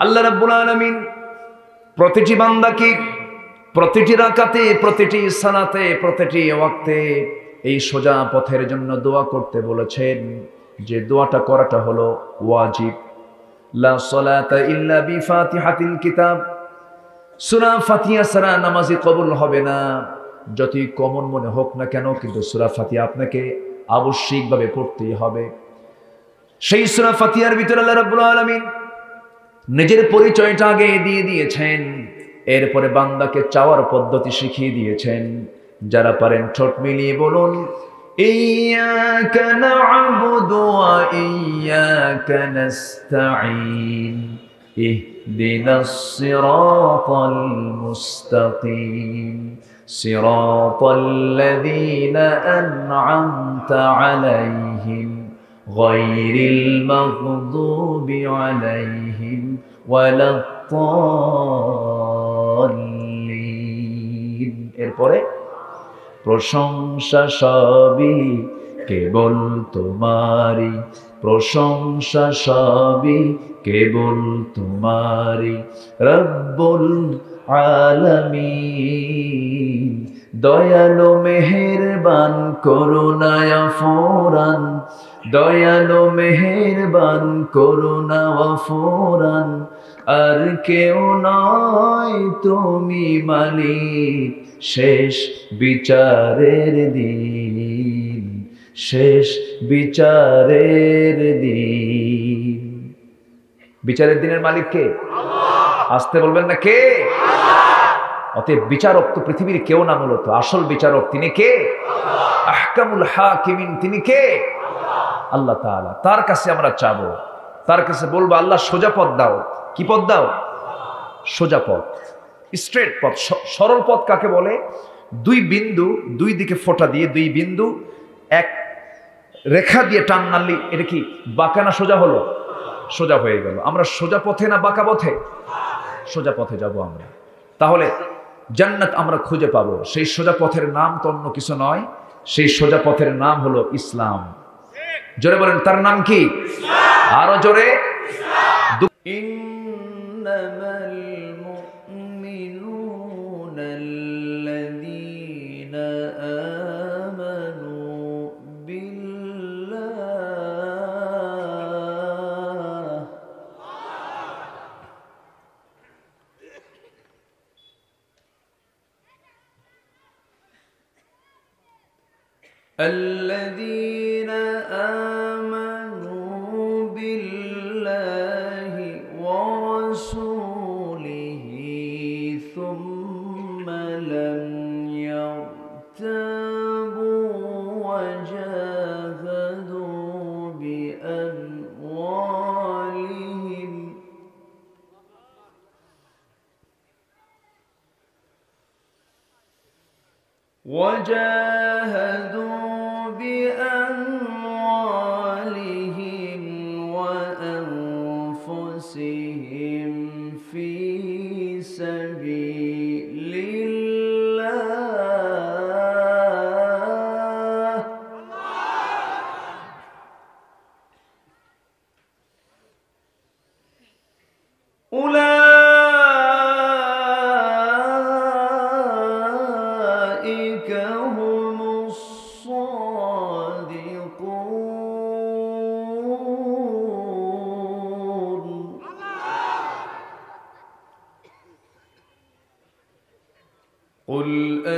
আল্লাহ রাব্বুল আলামিন প্রতিটি বান্দাকে প্রতিটি রাকাতে, প্রতিটি সালাতে, প্রতিটি ওয়াক্তে এই সোজা পথের জন্য দোয়া করতে বলেছেন। যে দোয়াটা করাটা হলো ওয়াজিব। লা সালাতা ইল্লা বিফাতিহাতিল কিতাব, সূরা ফাতিহা ছাড়া নামাজই কবুল হবে না। যতই কমন মনে হোক না কেন, কিন্তু সূরা ফাতিহা আপনাকে আবশ্যিকভাবে পড়তেই হবে। সেই সূরা ফাতিহার ভিতরে আল্লাহ রাব্বুল আলামিন নিজের পরিচয়টা আগে দিয়ে দিয়েছেন, এরপরে বান্দাকে চাওয়ার পদ্ধতি শিখিয়ে দিয়েছেন। যারা পারেন ঠোঁট মিলিয়ে বলুন, ইয়্যাকা না'বুদু ওয়া ইয়্যাকা নাস্তাঈন ইহদিনাস সিরাতাল মুস্তাকিম সিরাতাল্লাযীনা আন'আমতা আলাইহিম গায়রিল মাগদুবি আলাইহিম ওয়ালাদ-দাল্লিন। এরপরে প্রশংসা সবই কেবল তোমারি, প্রশংসা সবই কেবল তোমারি, রব্বুল আলামিন। দয়ালু মেহেরবান করুণায় ফুরান, দয়ালু মেহেরবান করুণা ফুরান। আর কেউ নয় তুমি মালিক শেষ বিচারের দিন, শেষ বিচারের দিন। বিচারের দিনের মালিক কে? আসতে বলবেন না কে? অতএব বিচারক তো পৃথিবীর কেউ না, মূলত আসল বিচারক তিনি কে? আহকামুল হাকিমিন তিনি কে? আল্লাহ তাআলা। তার কাছে আমরা চাবো, তার কাছে বলবো আল্লাহ সোজা পথ দাও। কি পথ দাও? সোজা পথ, স্ট্রেট পথ। সরল পথ কাকে বলে? দুই বিন্দু, দুই দিকে ফোঁটা দিয়ে দুই বিন্দু এক রেখা দিয়ে টান মারলি এটা কি বাঁকা না সোজা হলো? সোজা হয়ে গেল। আমরা সোজা পথে না বাঁকা পথে? সোজা পথে যাব আমরা। তাহলে জান্নাত আমরা খুঁজে পাবো। সেই সোজা পথের নাম তো অন্য কিছু নয়, সেই সোজা পথের নাম হলো ইসলাম। জোরে বলেন, তার নাম কি? আরো জোরে। ইন্নামাল মুমিনুনা আল্লাযীনা আমানু বিল্লাহ الذين آمنوا بالله ورسوله ثم لم يرتابوا وجاهدوا بأموالهم بأموالهم وأنفسهم في سبيل الله أولئك هم الصادقون قل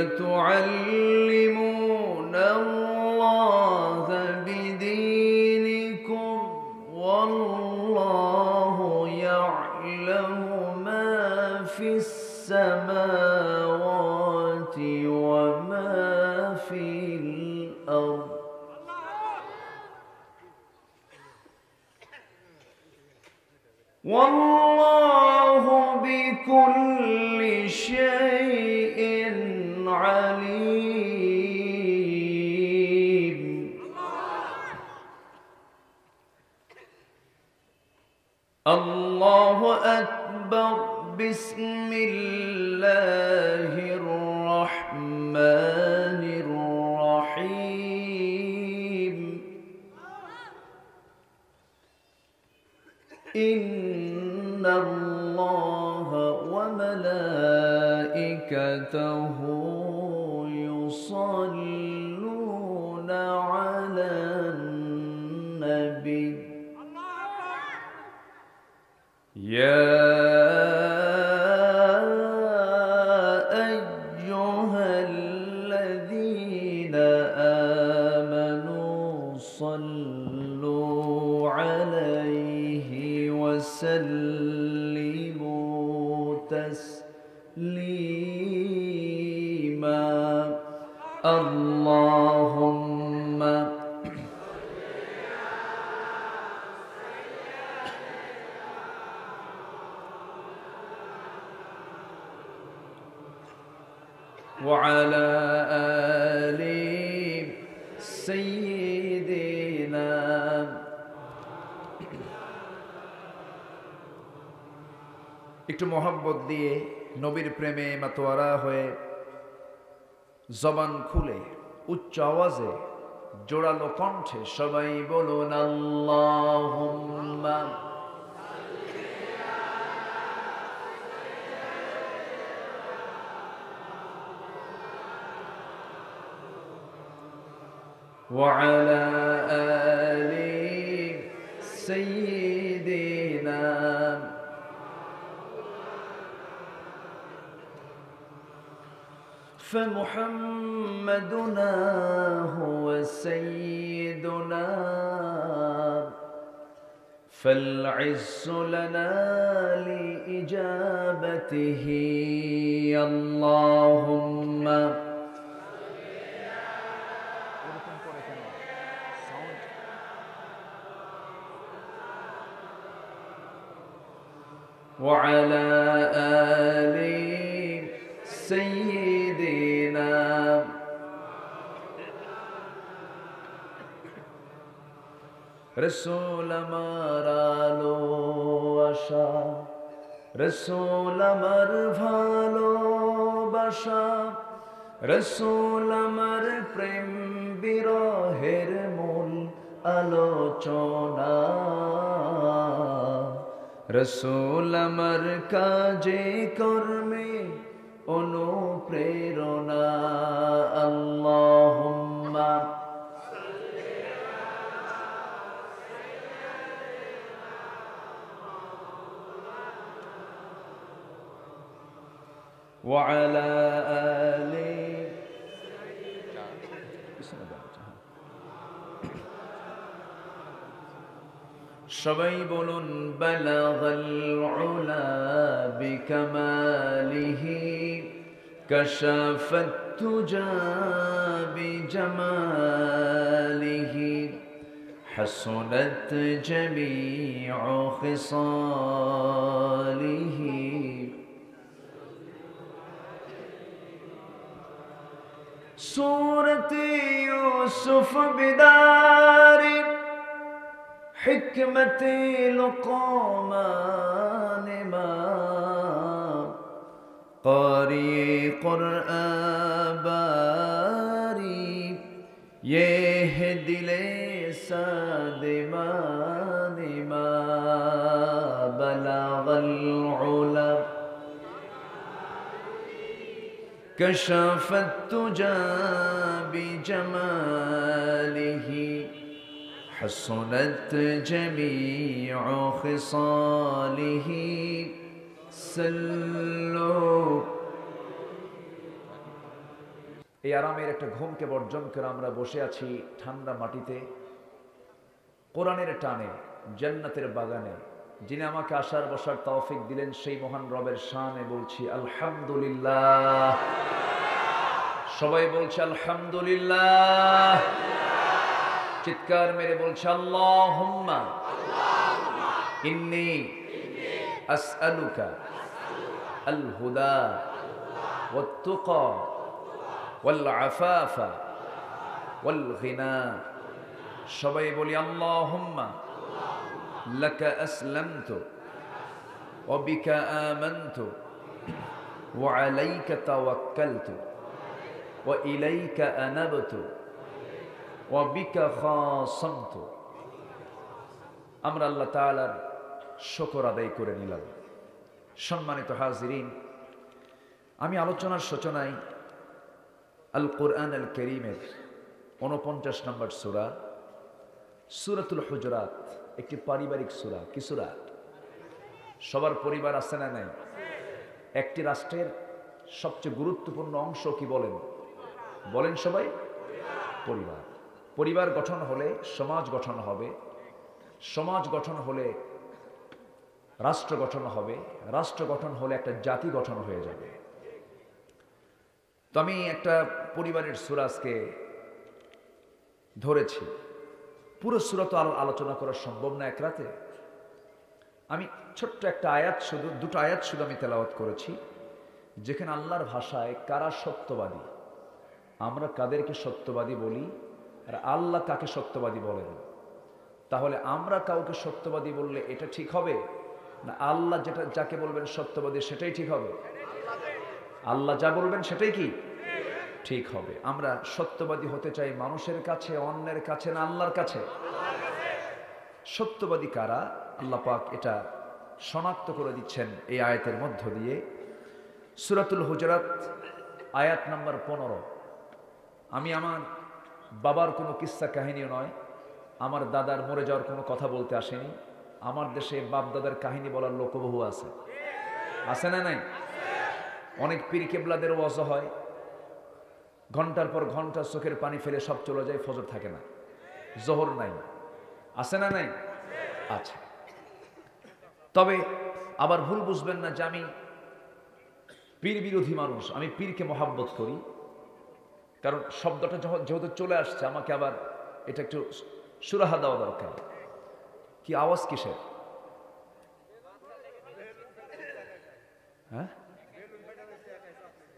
أتعلمون الله بدينكم والله يعلم ما في السماوات وما في الأرض والله بكل شيء عليم الله أكبر بسم الله الرحمن الرحيم إن الله وملائكته يصلون على النبي يا أيها الذين آمنوا صلوا عليه وسلموا تسليما اللهم وعلى آل سيدنا একটু মোহাব্বত দিয়ে নবীর প্রেমে মাতোয়ারা হয়ে জবান খুলে উচ্চ আওয়াজে জোরালো কণ্ঠে সবাই বলুন আল্লাহুম্মা وعلى آل سيدنا فمحمدنا هو سيدنا فالعز لنا لإجابته اللهم وعلى آل سيدنا رسول مارالو আশা রসুল আমার ভালোবাসা রসুল আমার প্রেম বিরহের মূল আলোচনা রসুল আমার কাজে কর্মে অনুপ্রেরণা আল্লাহুম্মা وعلى آل সবাই বলুন বালাগাল উলা বিকামালিহি কাশাফাত তুজা বিজামালিহি হাসনাত জামিউ খিসালিহি सूरत यूसुफ बिदार हिकमत लुक़मान मा क़ारी क़ुरआन बारी ये है दिले सादिमान मा बलागल उला كشف التجى بجماله حسنت جميع خصاله سلوا এই আরামের একটা ঘুমকে বর্জন করে আমরা বসে আছি ঠান্ডা মাটিতে কোরআনের টানে জান্নাতের বাগানে যিনি আমাকে আসার বসার তৌফিক দিলেন সেই মহান রবের শানে বলছি আলহামদুলিল্লাহ সবাই বলছে আলহামদুলিল্লাহ চিৎকার মেরে বলছে আল্লাহুম্মা ইন্নী আসআলুকা আল হুদা ওয়াত তুকা ওয়াল আফাফা ওয়াল গিনা সবাই বলি আল্লাহুম্মা لك أسلمت وبك آمنت وعليك توكلت وإليك أنبت وبك خاصمت আমরা আল্লাহ তাআলার শুকর আদায় করে নিলাম সম্মানিত হাজিরিন, আমি আলোচনার সূচনায় আল কোরআন আল কারীমের 49 নম্বর সূরা সূরাতুল হুজুরাত একটি পারিবারিক সূরা। কি সূরা? সবার পরিবার আছে না নাই? একটি রাষ্ট্রের সবচেয়ে গুরুত্বপূর্ণ অংশ কি বলেন? বলেন সবাই? পরিবার। পরিবার গঠন হলে সমাজ গঠন হবে, সমাজ গঠন হলে রাষ্ট্র গঠন হবে, রাষ্ট্র গঠন হলে একটা জাতি গঠন হয়ে যাবে। তো আমি একটা পরিবারের সূরা আজকে ধরেছি। পুরো সূরা তো আলোচনা করা সম্ভব না এক রাতে। আমি ছোট্ট একটা আয়াত, শুধু দুটো আয়াত শুধু আমি তেলাওয়াত করেছি, যেখানে আল্লাহর ভাষায় কারা সত্যবাদী, আমরা কাদেরকে সত্যবাদী বলি আর আল্লাহ কাকে সত্যবাদী বলেন। তাহলে আমরা কাউকে সত্যবাদী বললে এটা ঠিক হবে না আল্লাহ যাকে বলবেন সত্যবাদী সেটাই ঠিক হবে? আল্লাহ যা বলবেন সেটাই কি ঠিক হবে? আমরা সত্যবাদী হতে চাই মানুষের কাছে, অন্যের কাছে না আল্লাহর কাছে? সত্যবাদী কারা আল্লাহ পাক এটা শনাক্ত করে দিচ্ছেন এই আয়াতের মধ্য দিয়ে। সূরাতুল হুজুরাত আয়াত নাম্বার 15। আমি আমার বাবার কোনো কিস্সা কাহিনীও নয়, আমার দাদার মরে যাওয়ার কোনো কথা বলতে আসেনি। আমার দেশে বাপ দাদার কাহিনী বলার লোক বহু আছে, আছে না নাই? অনেক পীর কেবলাদের ওয়াজ হয়, ঘন্টার পর ঘন্টা চোখের পানি ফেলে সব চলে যায়, ফজর থাকে না, জোহর নাই, আছে না নাই? আচ্ছা, তবে আবার ভুল বুঝবেন না যে আমি পীর বিরোধী মানুষ। আমি পীরকে মহাব্বত করি, কারণ শব্দটা যেহেতু চলে আসছে আমাকে আবার এটা একটু সুরাহা দেওয়া দরকার। কি আওয়াজ কিসের? হ্যাঁ,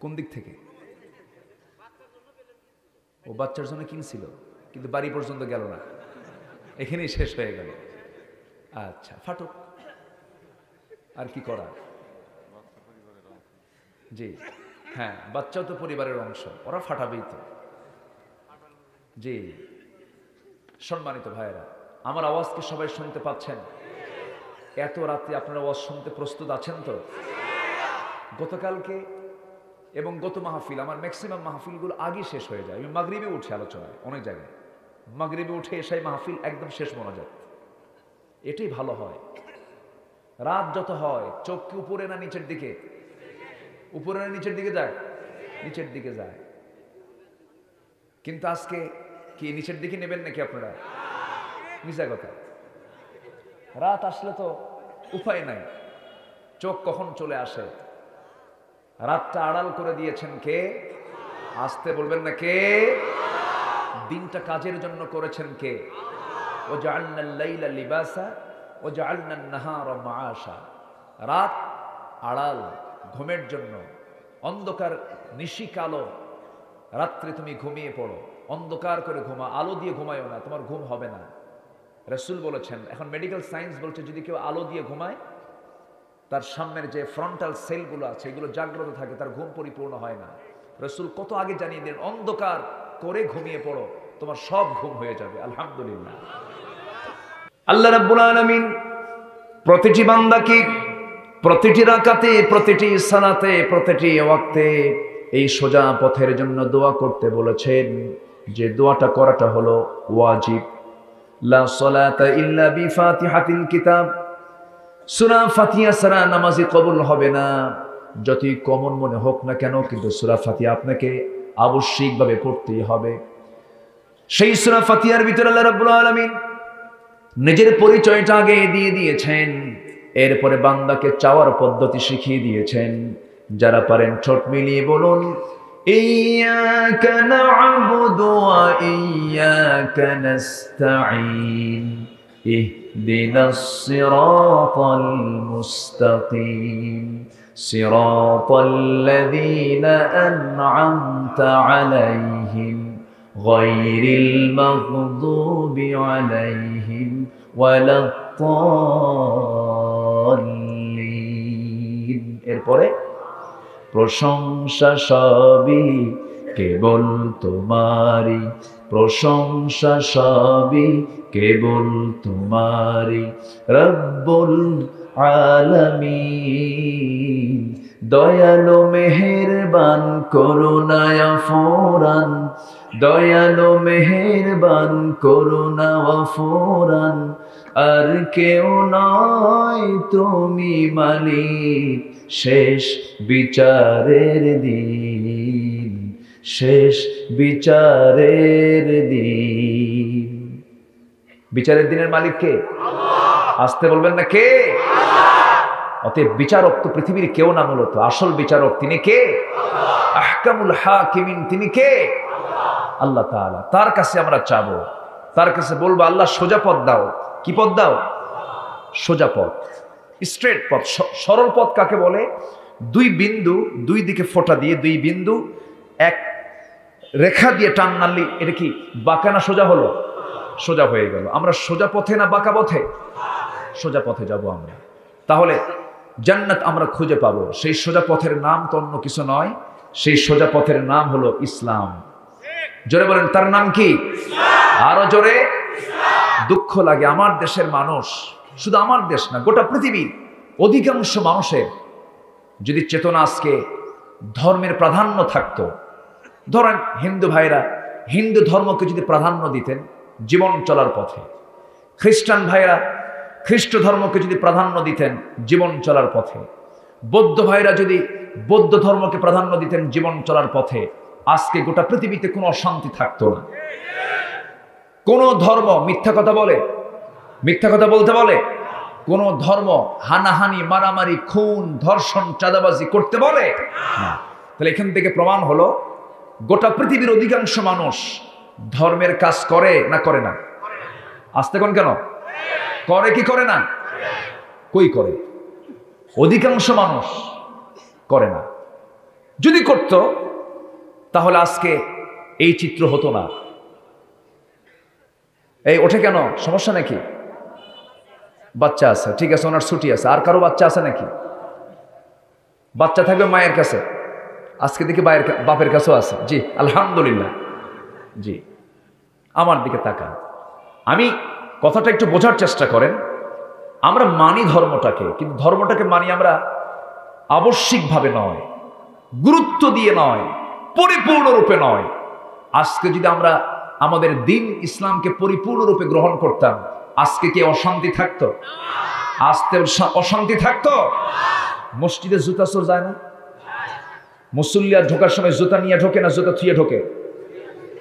কোন দিক থেকে? ও বাচ্চার জন্য কিনছিল, কিন্তু বাড়ি পর্যন্ত গেল না, এখানেই শেষ হয়ে গেল। আচ্ছা, ফাটুক, আর কি করা। জি হ্যাঁ, বাচ্চাও তো পরিবারের অংশ, ওরা ফাটাবেই তো। জি, সম্মানিত ভাইয়েরা, আমার আওয়াজ কি সবাই শুনতে পাচ্ছেন? এত রাতে আপনারা আওয়াজ শুনতে প্রস্তুত আছেন তো? গতকালকে এবং গত মাহফিল, আমার ম্যাক্সিমাম মাহফিলগুলো আগে শেষ হয়ে যায়। আমি মাগরিবে উঠে আলোচনায়, অনেক জায়গায় মাগরিবে উঠে এসাই মাহফিল একদম শেষ মোনাজাত, এটাই ভালো হয়। রাত যত হয় চোখ কি উপরে না নিচের দিকে? উপরে না নিচের দিকে যায়? নিচের দিকে যায়। কিন্তু আজকে কি নিচের দিকে নেবেন নাকি আপনারা? মিছা কথা। রাত আসলে তো উপায় নাই, চোখ কখন চলে আসে। রাতটা আড়াল করে দিয়েছেন কে? আসতে বলবেন না কে? দিনটা কাজের জন্য করেছেন কে? ওয়াজআলনাল লাইলা লিবাসা ওয়াজআলনান নাহারা মাআশা। রাত আড়াল ঘুমের জন্য, অন্ধকার নিশি কালো, রাত্রে তুমি ঘুমিয়ে পড়ো, অন্ধকার করে ঘুমা, আলো দিয়ে ঘুমায়ও না, তোমার ঘুম হবে না। রাসূল বলেছেন, এখন মেডিকেল সায়েন্স বলছে যদি কেউ আলো দিয়ে ঘুমায় তার সামনের যে ফ্রন্টাল সেলগুলো আছে এগুলো জাগ্রত থাকে, তার ঘুম পরিপূর্ণ হয় না। রাসূল কত আগে জানিয়ে দেন, অন্ধকার করে ঘুমিয়ে পড়ো, তোমার সব ঘুম হয়ে যাবে। আলহামদুলিল্লাহ, আল্লাহ রাব্বুল আলামিন প্রতিটি বান্দাকে প্রতিটি রাকাতে, প্রতিটি সালাতে, প্রতিটি ওয়াক্তে এই সোজা পথের জন্য দোয়া করতে বলেছেন। যে দোয়াটা করাটা হলো ওয়াজিব। লা সালাতা ইল্লা বিফাতিহাতিল কিতাব। সূরা ফাতিহা ছাড়া নামাজই কবুল হবে না, যতই কমন মনে হোক না কেন, কিন্তু সূরা ফাতিহা আপনাকে আবশ্যিকভাবে পড়তেই হবে। সেই সূরা ফাতিহার ভিতরে আল্লাহ রাব্বুল আলামিন নিজের পরিচয়টা আগে দিয়ে দিয়েছেন, এরপরে বান্দাকে চাওয়ার পদ্ধতি শিখিয়ে দিয়েছেন। যারা পারেন ঠোঁট মিলিয়ে বলুন, ইয়্যাকা না'বুদু ওয়া ইয়্যাকা নাস্তাঈন ইহদিনাস সিরাতাল মুস্তাকিম সিরাতাল লাযীনা আন'আমতা আলাইহিম গায়রিল মাগদুবি আলাইহিম ওয়ালাদ-দাল্লিন। এরপরে প্রশংসা সবই কেবল তোমারি, প্রশংসা সবই কেবল তোমারি রব্বুল আলামিন। দয়ালো মেহেরবান করুণায় ফুরান, দয়ালো মেহেরবান করুণা ফুরান। আর কেউ নয় তুমি মালিক, শেষ বিচারের দিন, শেষ বিচারের দিন। বিচারের দিনের মালিক কে? আসতে বলবেন না কে? অতএব বিচারক তো পৃথিবীর কেউ না, মূলত আসল বিচারক তিনি কে? আহকামুল হাকিমিন তিনি কে? আল্লাহ তাআলা। তার কাছে আমরা চাবো, তার কাছে বলবো আল্লাহ সোজা পথ দাও। কি পথ দাও? সোজা পথ, স্ট্রেট পথ। সরল পথ কাকে বলে? দুই বিন্দু, দুই দিকে ফোঁটা দিয়ে দুই বিন্দু এক রেখা দিয়ে টান মারলি এটা কি বাঁকা না সোজা হলো? সোজা হয়ে গেল। আমরা সোজা পথে না বাঁকা পথে? সোজা পথে যাব আমরা। তাহলে জান্নাত আমরা খুঁজে পাবো। সেই সোজা পথের নাম তো অন্য কিছু নয়, সেই সোজা পথের নাম হলো ইসলাম। জোরে বলেন তার নাম কি? আরো জোরে। দুঃখ লাগে আমার দেশের মানুষ, শুধু আমার দেশ না গোটা পৃথিবীর অধিকাংশ মানুষের যদি চেতনা আজকে ধর্মের প্রাধান্য থাকতো, ধরেন হিন্দু ভাইরা হিন্দু ধর্মকে যদি প্রাধান্য দিতেন জীবন চলার পথে, খ্রিস্টান ভাইরা খ্রিস্ট ধর্মকে যদি প্রাধান্য দিতেন জীবন চলার পথে, বৌদ্ধ ভাইরা যদি বৌদ্ধ ধর্মকে প্রাধান্য দিতেন জীবন চলার পথে, আজকে গোটা পৃথিবীতে কোনো অশান্তি থাকতো না। কোন ধর্ম মিথ্যা কথা বলে? মিথ্যা কথা বলতে বলে? কোন ধর্ম হানাহানি, মারামারি, খুন, ধর্ষণ, চাঁদাবাজি করতে বলে না। তাহলে এখান থেকে প্রমাণ হলো গোটা পৃথিবীর অধিকাংশ মানুষ ধর্মের কাজ করে না করে না? আসতে কোন কেন? করে কি করে না? কই করে? অধিকাংশ মানুষ করে না। যদি করত তাহলে আজকে এই চিত্র হতো না। এই ওঠে কেন? সমস্যা নাকি? বাচ্চা আছে, ঠিক আছে, ওনার ছুটি আছে। আর কারো বাচ্চা আছে নাকি? বাচ্চা থাকবে মায়ের কাছে, আজকে দেখি বাপের কাছেও আছে। জি আলহামদুলিল্লাহ। জি আমার দিকে তাকান, আমি কথাটা একটু বোঝার চেষ্টা করেন। আমরা মানি ধর্মটাকে, কিন্তু ধর্মটাকে মানি আমরা আবশ্যিকভাবে নয়, গুরুত্ব দিয়ে নয়, পরিপূর্ণরূপে নয়। আজকে যদি আমরা আমাদের দিন ইসলামকে পরিপূর্ণরূপে গ্রহণ করতাম, আজকে কি অশান্তি থাকতো? আজকে অশান্তি থাকতো? মসজিদে জুতা চোর যায় না? মুসল্লিয়া ঢোকার সময় জুতা নিয়ে ঢোকে না জুতা থুয়ে ঢোকে?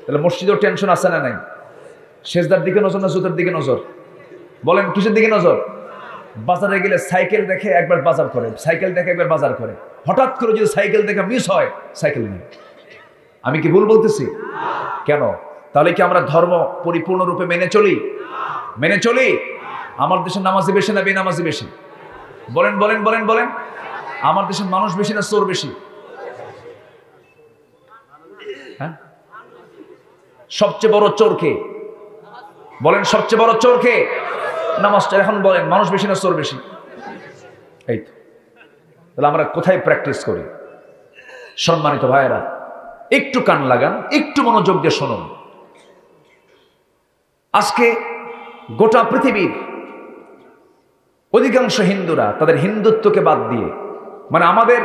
তাহলে মসজিদেও টেনশন আছে না নাই? সেজদার দিকে নজর না জুতার দিকে নজর? বলেন কিসের দিকে নজর? বাজারে গেলে সাইকেল দেখে একবার বাজার করে, সাইকেল দেখে একবার বাজার করে। হঠাৎ করে যদি সাইকেল দেখে মিস হয়, সাইকেল নেই। আমি কি ভুল বলতেছি? কেন? তাহলে কি আমরা ধর্ম পরিপূর্ণরূপে মেনে চলি? মেনে চলি? আমার দেশের নামাজি বেশি না বেনামাজি বেশি? বলেন বলেন বলেন বলেন। আমার দেশের মানুষ বেশি না চোর বেশি? হ্যাঁ, সবচেয়ে বড় চোর কে? বলেন সবচেয়ে বড় চোর কে? নামাজটা। এখন বলেন মানুষ বেশি না চোর বেশি? এই তো। তাহলে আমরা কোথায় প্র্যাকটিস করি? সম্মানিত ভাইয়েরা, একটু কান লাগান, একটু মনোযোগ দিয়ে শুনুন। আজকে গোটা পৃথিবীর অধিকাংশ হিন্দুরা তাদের হিন্দুত্বকে বাদ দিয়ে, মানে আমাদের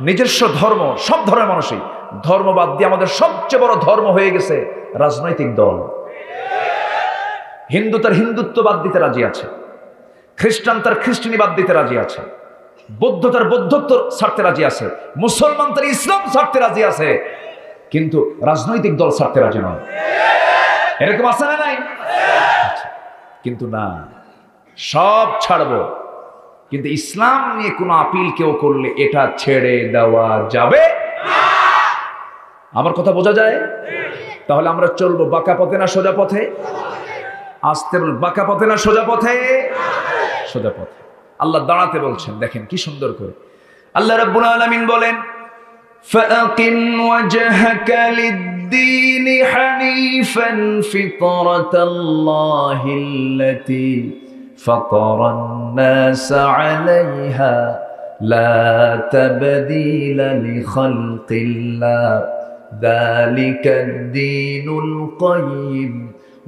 নিজস্ব ধর্ম, সব ধর্মের মানুষই ধর্ম বাদ দিয়ে আমাদের সবচেয়ে বড় ধর্ম হয়ে গেছে রাজনৈতিক দল। হিন্দু তার হিন্দুত্ব বাদ দিতে রাজি আছে, খ্রিস্টান তার খ্রিস্টানি বাদ দিতে রাজি আছে, বৌদ্ধ তার বৌদ্ধত্ব ছাড়তে রাজি আছে, মুসলমান তার ইসলাম ছাড়তে রাজি আছে, কিন্তু রাজনৈতিক দল ছাড়তে রাজি নয়। এরকম আছে না নাই? কিন্তু না, সব ছাড়বো, কিন্তু ইসলাম নিয়ে কোনো আপিল কেউ করলে এটা ছেড়ে দেওয়া যাবে। আমার কথা বোঝা যায়? তাহলে আমরা চলবো বাঁকা পথে না সোজা পথে? আসতে বল, বাঁকা পথে না সোজা পথে? সোজা পথে। আল্লাহ দাঁড়াতে বলছেন, দেখেন কি সুন্দর করে আল্লাহ রাব্বুল আলামিন বলেন, ফাকিম ওয়াজহাকা লিদ-দীন হানিফান ফিতরাতাল্লাহিল্লাতী ফাতারান-নাস আলাইহা লা তাবদীলা লিখালকিল্লাহ যালিকাদ-দীনুল কাইয়্যিম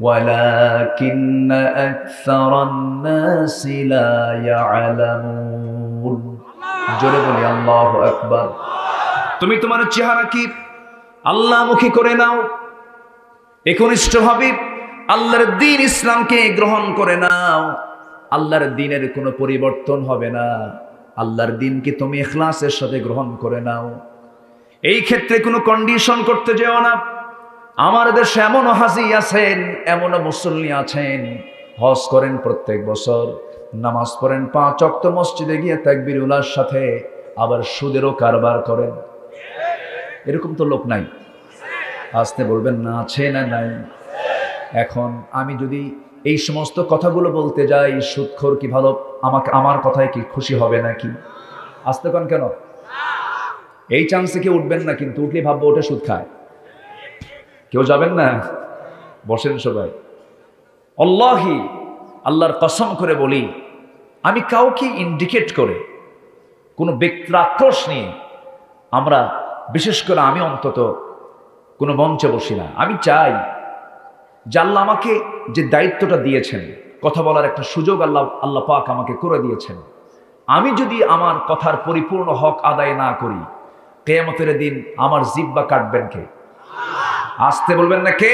ওয়ালাকিন্না আকসারান-নাসি লা ইয়ালামুন। জোরে বলি আল্লাহু আকবার। তুমি তোমার চেহারা কি আল্লাহমুখী করে নাও, একনিষ্ঠভাবে আল্লাহর দ্বীন ইসলামকে গ্রহণ করে নাও। আল্লাহর দ্বীনের কোনো পরিবর্তন হবে না। আল্লাহর দ্বীনকে তুমি ইখলাসের সাথে গ্রহণ করে নাও। এই ক্ষেত্রে কোনো কন্ডিশন করতে যেও না। আমার দেশে এমনও হাজি আছেন, এমনও মুসল্লি আছেন, হজ করেন প্রত্যেক বছর, নামাজ পড়েন 5 ওয়াক্ত, মসজিদে গিয়ে তাকবীরুল্লাহর সাথে আবার সুদেরও কারবার করেন। এরকম তো লোক নাই। আসতে বলবেন না, আছে না নাই? এখন আমি যদি এই সমস্ত কথাগুলো বলতে যাই, সুদখোর কি ভালো আমার কথায় কি খুশি হবে নাকি? আসতে কোন কেন? এই চান্সে কেউ উঠবেন না, কিন্তু উঠলে ভাববো ওটা সুদ খায়। কেউ যাবেন না? বসেন সবাই। আল্লাহি, আল্লাহর কসম করে বলি, আমি কাউকে ইন্ডিকেট করে কোনো ব্যক্তির আক্রোশ নিয়ে আমরা, বিশেষ করে আমি অন্তত কোনো মঞ্চে বসি না। আমি চাই যে আল্লাহ আমাকে যে দায়িত্বটা দিয়েছেন, কথা বলার একটা সুযোগ আল্লাহ পাক আমাকে করে দিয়েছেন, আমি যদি আমার কথার পরিপূর্ণ হক আদায় না করি, কিয়ামতের দিন আমার জিহ্বা কাটবেন কে? আসতে বলবেন না কে?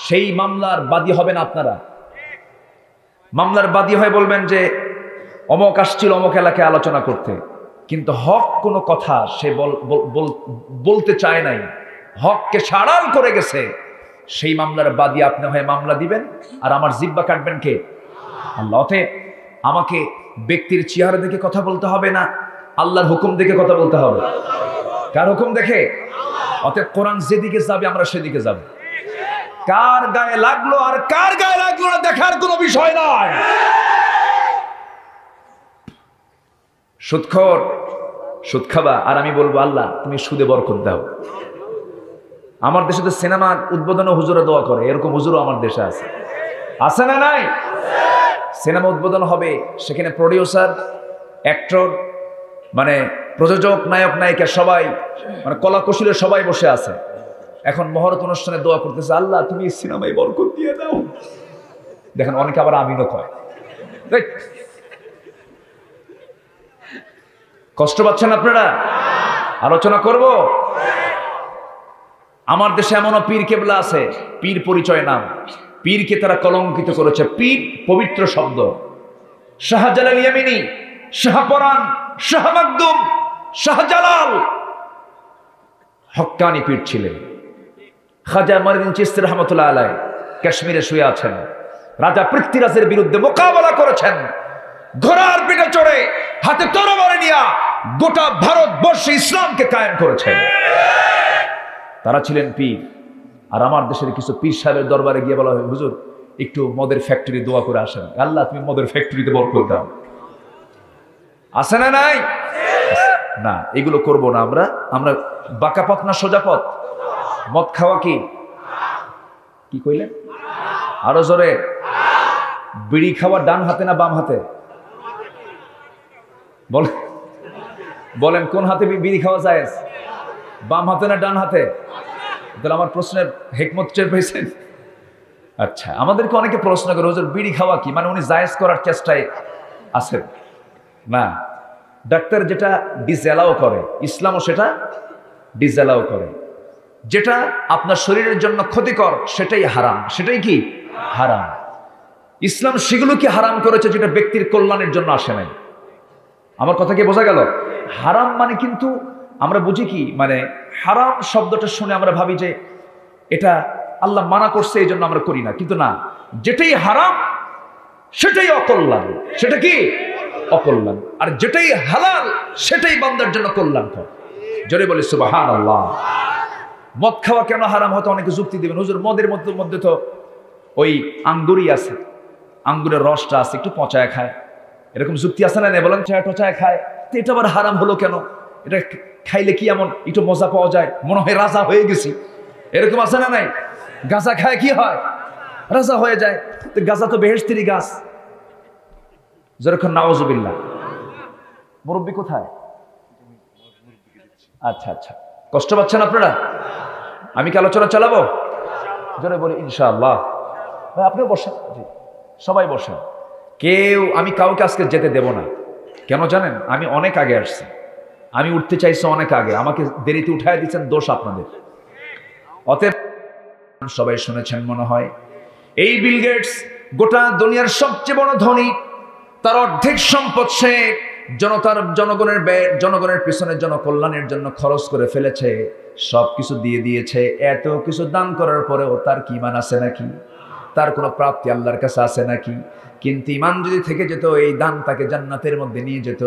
সেই মামলার বাদী হবেন আপনারা। মামলার বাদী হয়ে বলবেন যে অমক আসছিল অমক এলাকায় আলোচনা করতে, কিন্তু হক কোনো কথা সে বলতে চায় নাই, হককে সাড়াল করে গেছে। সেই মামলার বাদী আপনি হয়ে মামলা দিবেন, আর আমার জিহ্বা কাটবেন কে? আল্লাহ। অতএব আমাকে ব্যক্তির চেহারা দেখে কথা বলতে হবে না, আল্লাহর হুকুম দেখে কথা বলতে হবে। কার হুকুম দেখে? অতএব কোরআন যেদিকে যাবে আমরা সেদিকে যাব। কার গায়ে লাগলো আর কার গায়ে লাগলো না দেখার কোনো বিষয় নয়। সুদখোর, সুদ খাবা, আর আমি বলবো আল্লাহ তুমি সুদে বরকত দাও। আমার দেশে তো সিনেমার উদ্বোধনে হুজুরা দোয়া করে, এরকম হুজুরও আমার দেশে আছে। আছে না নাই? সিনেমা উদ্বোধন হবে, সেখানে প্রডিউসার, অ্যাক্টর, মানে প্রযোজক, নায়ক নায়িকা সবাই, মানে কলা কৌশলের সবাই বসে আছে। এখন মহরত অনুষ্ঠানে দোয়া করতেছে, আল্লাহ তুমি এই সিনেমায় বরকত দিয়ে দাও। দেখেন অনেকে আবার আমিনও কয়। কষ্ট পাচ্ছেন আপনারা? আলোচনা করব। আমার দেশে এমনও পীর কেবলা আছে, পীর পরিচয় নাম, পীরকে তারা কলঙ্কিত করেছে। পীর পবিত্র শব্দ। শাহজালাল ইয়ামিনী, শাহপরান, শাহ মাকদুম, শাহজালাল হক্কানি পীর ছিলেন। খাজা মঈনুদ্দিন চিশতি রাহমাতুল্লাহ আলাইহি কাশ্মীরে শুয়ে আছেন, রাজা পৃথ্বীরাজের বিরুদ্ধে মোকাবেলা করেছেন। ঘোড়ার পিঠে চড়ে হাতে তরবারি নিয়ে গোটা ভারতবর্ষে ইসলামকে কায়েম করেছেন। তারা ছিলেন পীর। আর আমার দেশের কিছু পীর সাহেবের দরবারে গিয়ে বলা হয়, হুজুর একটু মদের ফ্যাক্টরি দোয়া করে আসেন, আল্লাহ তুমি মদের ফ্যাক্টরিতে বরকত দাও। আছে না নাই? না, এগুলো করব না আমরা। আমরা বাঁকা পথ না সোজা পথ? মদ খাওয়া কি কইলেন? আরো জোরে। বিড়ি খাওয়া ডান হাতে না বাম হাতে? বলেন কোন হাতে বিড়ি খাওয়া যায়? বাম হাতে না ডান হাতে? তাহলে আমার প্রশ্নের হিকমত টের পেয়েছেন? আচ্ছা, আমাদেরকে অনেকে প্রশ্ন করে, হুজুর বিড়ি খাওয়া কি, মানে উনি জায়েজ করার চেষ্টায় আছেন? না, ডাক্তার যেটা ডিসঅ্যালাউ করে, ইসলামও সেটা ডিসঅ্যালাউ করে। যেটা আপনার শরীরের জন্য ক্ষতিকর সেটাই হারাম। সেটাই কি? হারাম। ইসলাম সেগুলোকে হারাম করেছে যেটা ব্যক্তির কল্যাণের জন্য আসে নাই। আমার কথা কি বোঝা গেল? হারাম মানে কিন্তু আমরা বুঝি কি, মানে হারাম শব্দটা শুনে আমরা ভাবি যে এটা আল্লাহ মানা করছে এই জন্য আমরা করি না, কিন্তু না, যেটাই হারাম সেটাই অকল্যাণ। সেটা কি? অকল্যাণ। আর যেটাই হালাল সেটাই বান্দার জন্য কল্যাণকর। জোরে বলি সুবহানাল্লাহ। মদ খাওয়া কেন হারাম? হয়তো অনেকে যুক্তি দিবেন, হুজুর মদের মধ্যে তো ওই আঙ্গুরই আছে, আঙ্গুরের রসটা আছে, একটু পচায় খায়, এরকম যুক্তি আছে না? বলেন টচায় খায়, তো এটা আবার হারাম হলো কেন? এটা খাইলে কি এমন একটু মজা পাওয়া যায়, মনে হয় রাজা হয়ে গেছি, এরকম আছে না নাই? গাঁজা খায় কি হয়? রাজা হয়ে যায়। তো গাঁজা তো বেহেশতেরই গাছ। যেরকম নাউজুবিল্লাহ। মুরব্বী কোথায়? আচ্ছা আচ্ছা, কষ্ট পাচ্ছেন আপনারা? আমি কি আলোচনা চালাবো? জোরে বলি ইনশাআল্লাহ। ভাই আপনিও বসেন, জি সবাই বসেন। আমি কাউকে আজকে যেতে দেব না। কেন জানেন? আমি অনেক আগে আসছি, আমি উঠতে চাইছি অনেক আগে, আমাকে দেরিতে উঠায় দিচ্ছেন, দোষ আপনাদের। অতএব সবাই শুনেছেন মনে হয়, এই বিল গেটস গোটা দুনিয়ার সবচেয়ে বড় ধনী, তার অর্ধেক সম্পদ সে জনগণের পিছনে জনকল্যাণের জন্য খরচ করে ফেলেছে, সবকিছু দিয়ে দিয়েছে। এত কিছু দান করার পরেও তার কি ঈমান আছে নাকি? তার কোনো প্রাপ্তি আল্লাহর কাছে আছে নাকি? কিন্তু ঈমান যদি থেকে যেত, এই দান তাকে জান্নাতের মধ্যে নিয়ে যেত।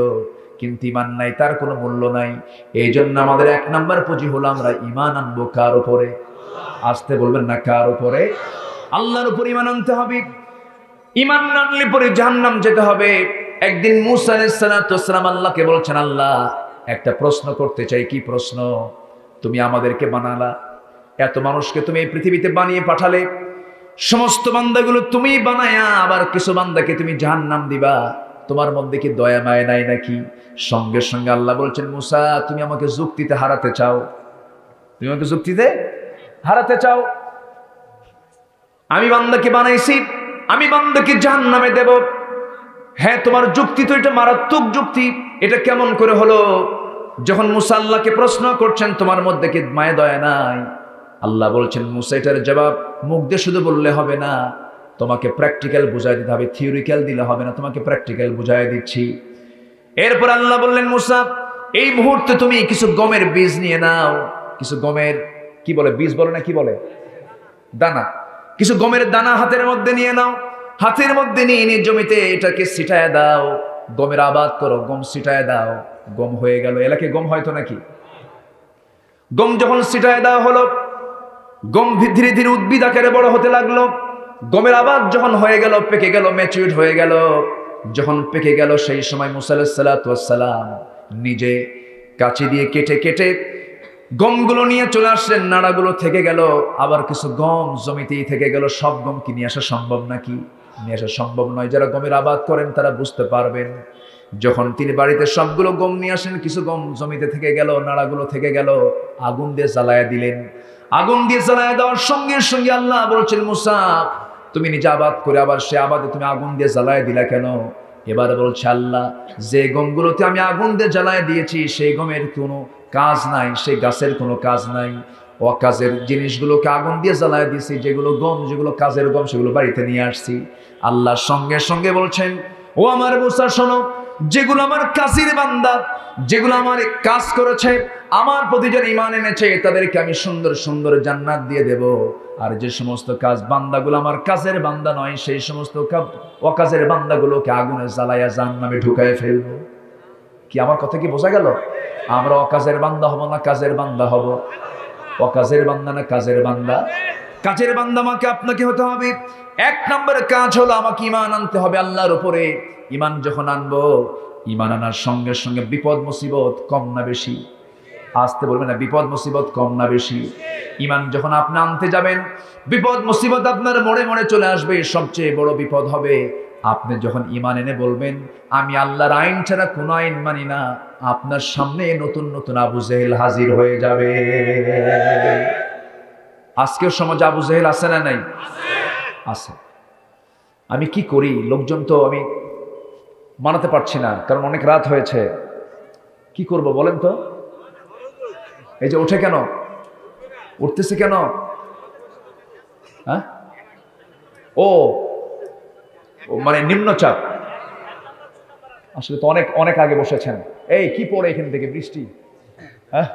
কিন্তু ঈমান নাই, তার কোনো মূল্য নাই। এই জন্য আমাদের 1 নাম্বার পুঁজি হলো আমরা ঈমান আনবো কার উপরে? আসতে বলবেন না, কার উপরে? আল্লাহর উপর ঈমান আনতে হবে। ঈমান না আনলে পরে জাহান্নাম যেতে হবে। একদিন মূসা আলাইহিস সালাতু ওয়াস সালাম আল্লাহকে বলছেন, আল্লাহ একটা প্রশ্ন করতে চাই। কি প্রশ্ন? তুমি আমাদেরকে বানালা, এত মানুষকে তুমি এই পৃথিবীতে বানিয়ে পাঠালে, সমস্ত বান্দাগুলো তুমি বানায়া আবার কিছু বান্দাকে তুমি জাহান্নাম দিবা, তোমার মধ্যে কি দয়া মায়া নাই নাকি? সঙ্গে সঙ্গে আল্লাহ বলছেন, মূসা তুমি আমাকে যুক্তিতে হারাতে চাও, তুমি আমাকে যুক্তিতে হারাতে চাও। আমি বান্দাকে বানাইছি, আমি বান্দাকে জাহান্নামে দেব। হ্যাঁ, তোমার যুক্তি তো এটা মারাত্মক যুক্তি। এটা কেমন করে হলো? যখন মূসা আল্লাহকে প্রশ্ন করছেন, তোমার মধ্যে কি মায়া দয়া নাই? আল্লাহ বলছেন, মূসা এটার জবাব মুখ দিয়ে শুধু বললে হবে না, তোমাকে প্র্যাকটিক্যাল বুঝাই দিতে হবে, থিওরিক্যাল দিলে হবে না, তোমাকে প্র্যাকটিক্যাল বুঝাই দিচ্ছি। এরপর আল্লাহ বললেন, মূসা এই মুহূর্তে তুমি কিছু গমের বীজ নিয়ে নাও, কিছু গমের কি বলে বীজ বলে না কি বলে দানা, কিছু গমের দানা হাতের মধ্যে নিয়ে নাও। হাতের মধ্যে নিয়ে জমিতে এটাকে ছিটায় দাও, গমের আবাদ করো, গম ছিটায় দাও। গম হয়ে গেল, এলাকায় গম হয়তো নাকি? গম যখন ছিটায় দেওয়া হলো, গম ধীরে ধীরে উদ্ভিদ আকারে বড় হতে লাগলো। গমের আবাদ যখন হয়ে গেল, পেকে গেল, ম্যাচিউরড হয়ে গেল, যখন পেকে গেল, সেই সময় মূসা আলাইহিস সালাতু ওয়াস সালাম নিজে কাঁচি দিয়ে কেটে কেটে গমগুলো নিয়ে চলে আসলেন। নাড়াগুলো থেকে গেল, আবার কিছু গম জমিতেই থেকে গেল। সব গম কি নিয়ে আসা সম্ভব নাকি? নিয়ে আসা সম্ভব নয়। যারা গমের আবাদ করেন তারা বুঝতে পারবেন। যখন তিনি বাড়িতে সবগুলো গম নিয়ে আসেন, কিছু গম জমিতে থেকে গেল, নাড়াগুলো থেকে গেল, আগুন দিয়ে জ্বালায়া দিলেন। আগুন দিয়ে জ্বালায়া দেওয়ার সঙ্গে সঙ্গে আল্লাহ বলছেন, মূসা তুমি নিজে আবাদ করে আবার সে আবাদে তুমি আগুন দিয়ে জ্বালায়া দিলা কেন? এবার বলছে, আল্লাহ যে গমগুলোতে আমি আগুন দিয়ে জ্বালায়া দিয়েছি সেই গমের কোনো কাজ নাই, সেই গাছের কোনো কাজ নাই। অকাজের জিনিসগুলোকে আগুন দিয়ে জ্বালায় দিয়েছি, যেগুলো গম, যেগুলো কাজের গম, সেগুলো বাড়িতে নিয়ে আসছি। আল্লাহ সঙ্গে সঙ্গে বলছেন, ও আমার মূসা শোনো, যেগুলো আমার কাজের বান্দা, যেগুলো আমার কাজ করেছে, আমার প্রতি যারা ঈমান এনেছে, তাদেরকে আমি সুন্দর সুন্দর জান্নাত দিয়ে দেব। আর যে সমস্ত কাজ বান্দাগুলো আমার কাজের বান্দা নয়, সেই সমস্ত অকাজের বান্দাগুলোকে আগুনে জ্বালায়া জাহান্নামে ঢুকায় ফেলবো। কি আমার কথা কি বোঝা গেল? আমরা অকাজের বান্দা হব না কাজের বান্দা হব? অকাজের বান্দা না কাজের বান্দা? কাজের বান্দা আমাকে আপনাকে হতে হবে। 1 নম্বরের কাজ হলো আমাকে ঈমান আনতে হবে আল্লাহর উপরে। ঈমান যখন আনবো, ঈমান আনার সঙ্গে সঙ্গে বিপদ মুসিবত কম না বেশি? আসতে বলবেন না, বিপদ মুসিবত কম না বেশি? ঈমান যখন আপনি আনতে যাবেন, বিপদ মুসিবত আপনার মোড়ে মোড়ে চলে আসবে। সবচেয়ে বড় বিপদ হবে আপনি যখন ঈমান এনে বলবেন, আমি আল্লাহর আইন ছাড়া কোনো আইন মানি না, আপনার সামনে নতুন নতুন আবু জেহেল হাজির হয়ে যাবে। আজকের সমাজে আবু জেহেল আছে না নাই? আছে। আমি কি করি, লোকজন তো আমি মানাতে পারছি না, কারণ অনেক রাত হয়েছে। কি করব বলেন তো? এই যে ওঠে কেন, উঠতেছে কেন? হ্যাঁ, ও মানে নিম্নচাপ। আসলে তো অনেক অনেক আগে বসেছেন। এই কি পড়ে এখান থেকে বৃষ্টি? হ্যাঁ,